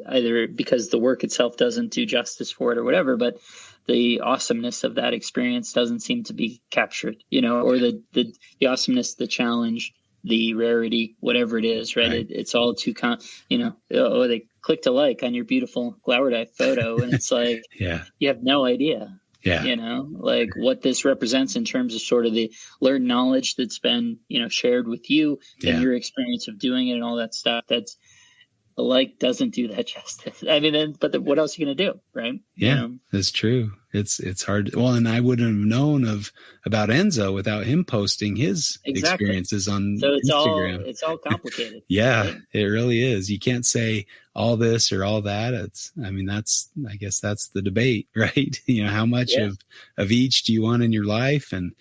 either because the work itself doesn't do justice for it or whatever, but the awesomeness of that experience doesn't seem to be captured, or the awesomeness, the challenge, the rarity, whatever it is, right? It's all too they clicked a like on your beautiful glowered eye photo, and it's like, you have no idea. Like what this represents in terms of sort of the learned knowledge that's been, shared with you and your experience of doing it and all that stuff. That's a like doesn't do that justice. I mean, but what else are you going to do? Right. Yeah, that's true. It's hard. Well, and I wouldn't have known about Enzo without him posting his experiences on Instagram. It's all complicated. Right? It really is. You can't say all this or all that. I guess that's the debate, right? How much of each do you want in your life, and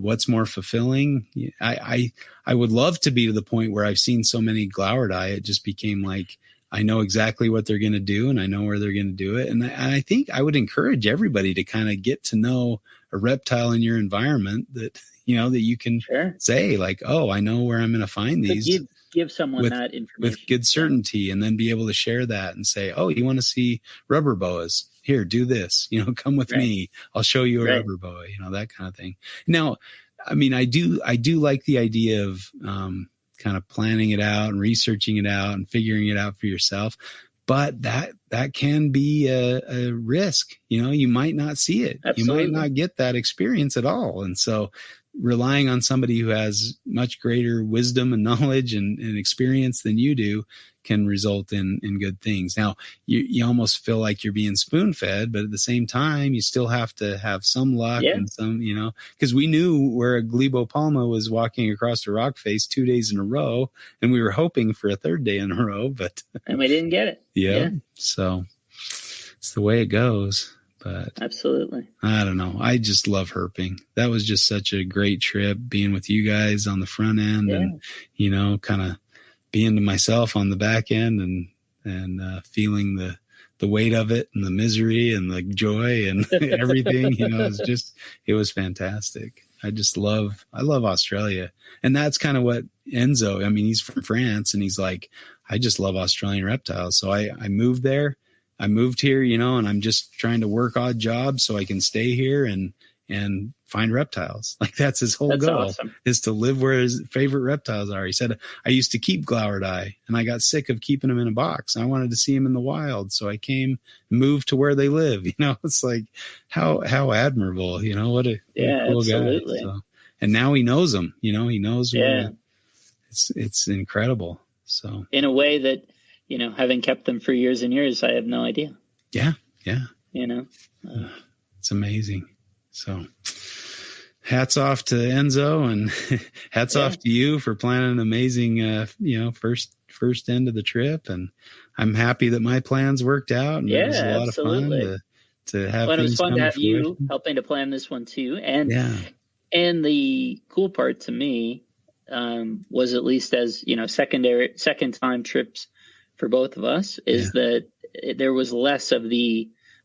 what's more fulfilling? I would love to be to the point where I've seen so many glowered eye, it just became like, I know exactly what they're going to do and I know where they're going to do it. And I think I would encourage everybody to kind of get to know a reptile in your environment that, that you can say like, oh, I know where I'm going to find these. Give someone that information with good certainty, and then be able to share that and say, oh, you want to see rubber boas? Here, do this, come with me. I'll show you a rubber boa, that kind of thing. Now, I mean, I do like the idea of kind of planning it out and researching it out and figuring it out for yourself. But that can be a risk. You might not see it. Absolutely. You might not get that experience at all. And so relying on somebody who has much greater wisdom and knowledge and experience than you do can result in good things. Now, you almost feel like you're being spoon-fed, but at the same time, you still have to have some luck and some, because we knew where a Glebo Palma was walking across a rock face 2 days in a row, and we were hoping for a third day in a row, but and we didn't get it. Yeah. So it's the way it goes. But absolutely. I don't know. I just love herping. That was just such a great trip, being with you guys on the front end and, kind of being to myself on the back end and feeling the weight of it and the misery and the joy and everything, it was fantastic. I love Australia. And that's kind of what Enzo, he's from France, and he's like, I just love Australian reptiles. So I moved there. I moved here, and I'm just trying to work odd jobs so I can stay here and find reptiles. Like that's his whole goal, is to live where his favorite reptiles are. He said, I used to keep glowered eye and I got sick of keeping them in a box. I wanted to see them in the wild. So I moved to where they live. It's like how admirable, what a cool absolutely. Guy. So, and now he knows them, he knows where it's incredible. So in a way that, having kept them for years and years, I have no idea. Yeah. It's amazing. So hats off to Enzo, and hats off to you for planning an amazing, first end of the trip. And I'm happy that my plans worked out, and it was a lot of fun to have. Well, it was fun to have you helping to plan this one too. And the cool part to me was, at least as second time trips for both of us, is that there was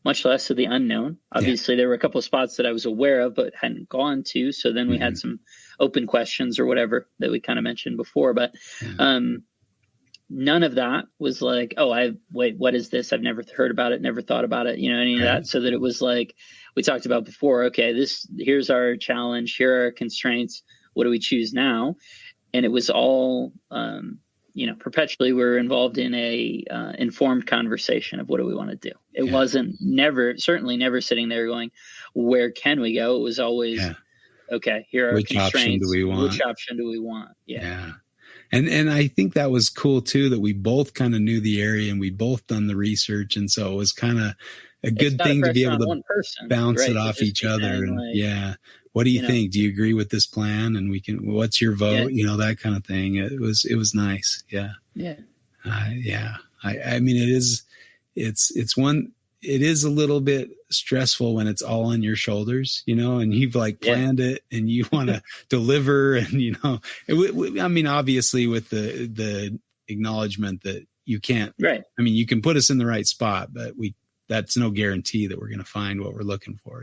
much less of the unknown. Obviously, there were a couple of spots that I was aware of but hadn't gone to. So then we had some open questions or whatever that we kind of mentioned before. But none of that was like, what is this? I've never heard about it, never thought about it, any of that. So that it was like we talked about before, okay, here's our challenge, here are our constraints. What do we choose now? And it was all, perpetually we're involved in a informed conversation of what do we want to do. It wasn't certainly never sitting there going, where can we go? It was always, okay, here are which constraints. Which option do we want? Yeah. And I think that was cool too, that we both kind of knew the area and we both done the research. And so it was kind of a good thing to be able to bounce it off each other. And what do you think? Do you agree with this plan? And what's your vote? That kind of thing. It was nice. Yeah. Yeah. I mean, it is a little bit stressful when it's all on your shoulders, and you've planned it and you want to deliver, and, I mean, obviously with the acknowledgement that you can't, right. I mean, you can put us in the right spot, but that's no guarantee that we're going to find what we're looking for,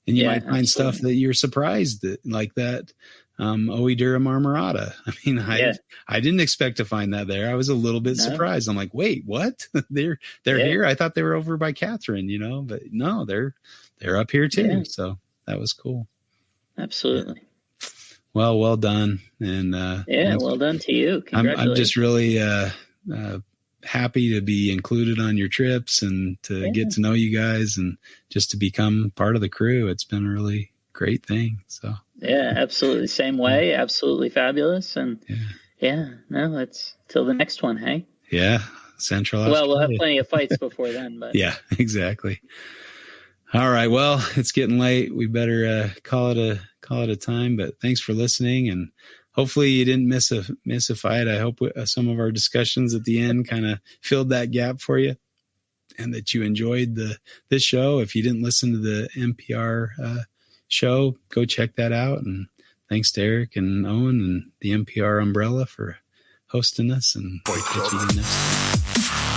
and you might find stuff that you're surprised at, like that Oedura marmorata. I mean, I didn't expect to find that there. I was a little bit surprised. I'm like, wait, what? They're here? I thought they were over by Catherine, but no, they're up here too. Yeah. So that was cool. Absolutely. Yeah. Well done. And well done to you. Congratulations. I'm just really happy to be included on your trips and to get to know you guys and just to become part of the crew. It's been a really great thing. So yeah, absolutely. Same way. Absolutely fabulous. And it's till the next one. Hey. Yeah. Central. Well, we'll have plenty of fights before then, but yeah, exactly. All right. Well, it's getting late. We better call it a time, but thanks for listening, and hopefully you didn't miss a fight. I hope some of our discussions at the end kind of filled that gap for you, and that you enjoyed this show. If you didn't listen to the NPR show, go check that out. And thanks to Eric and Owen and the NPR umbrella for hosting us, and we'll catch you next time.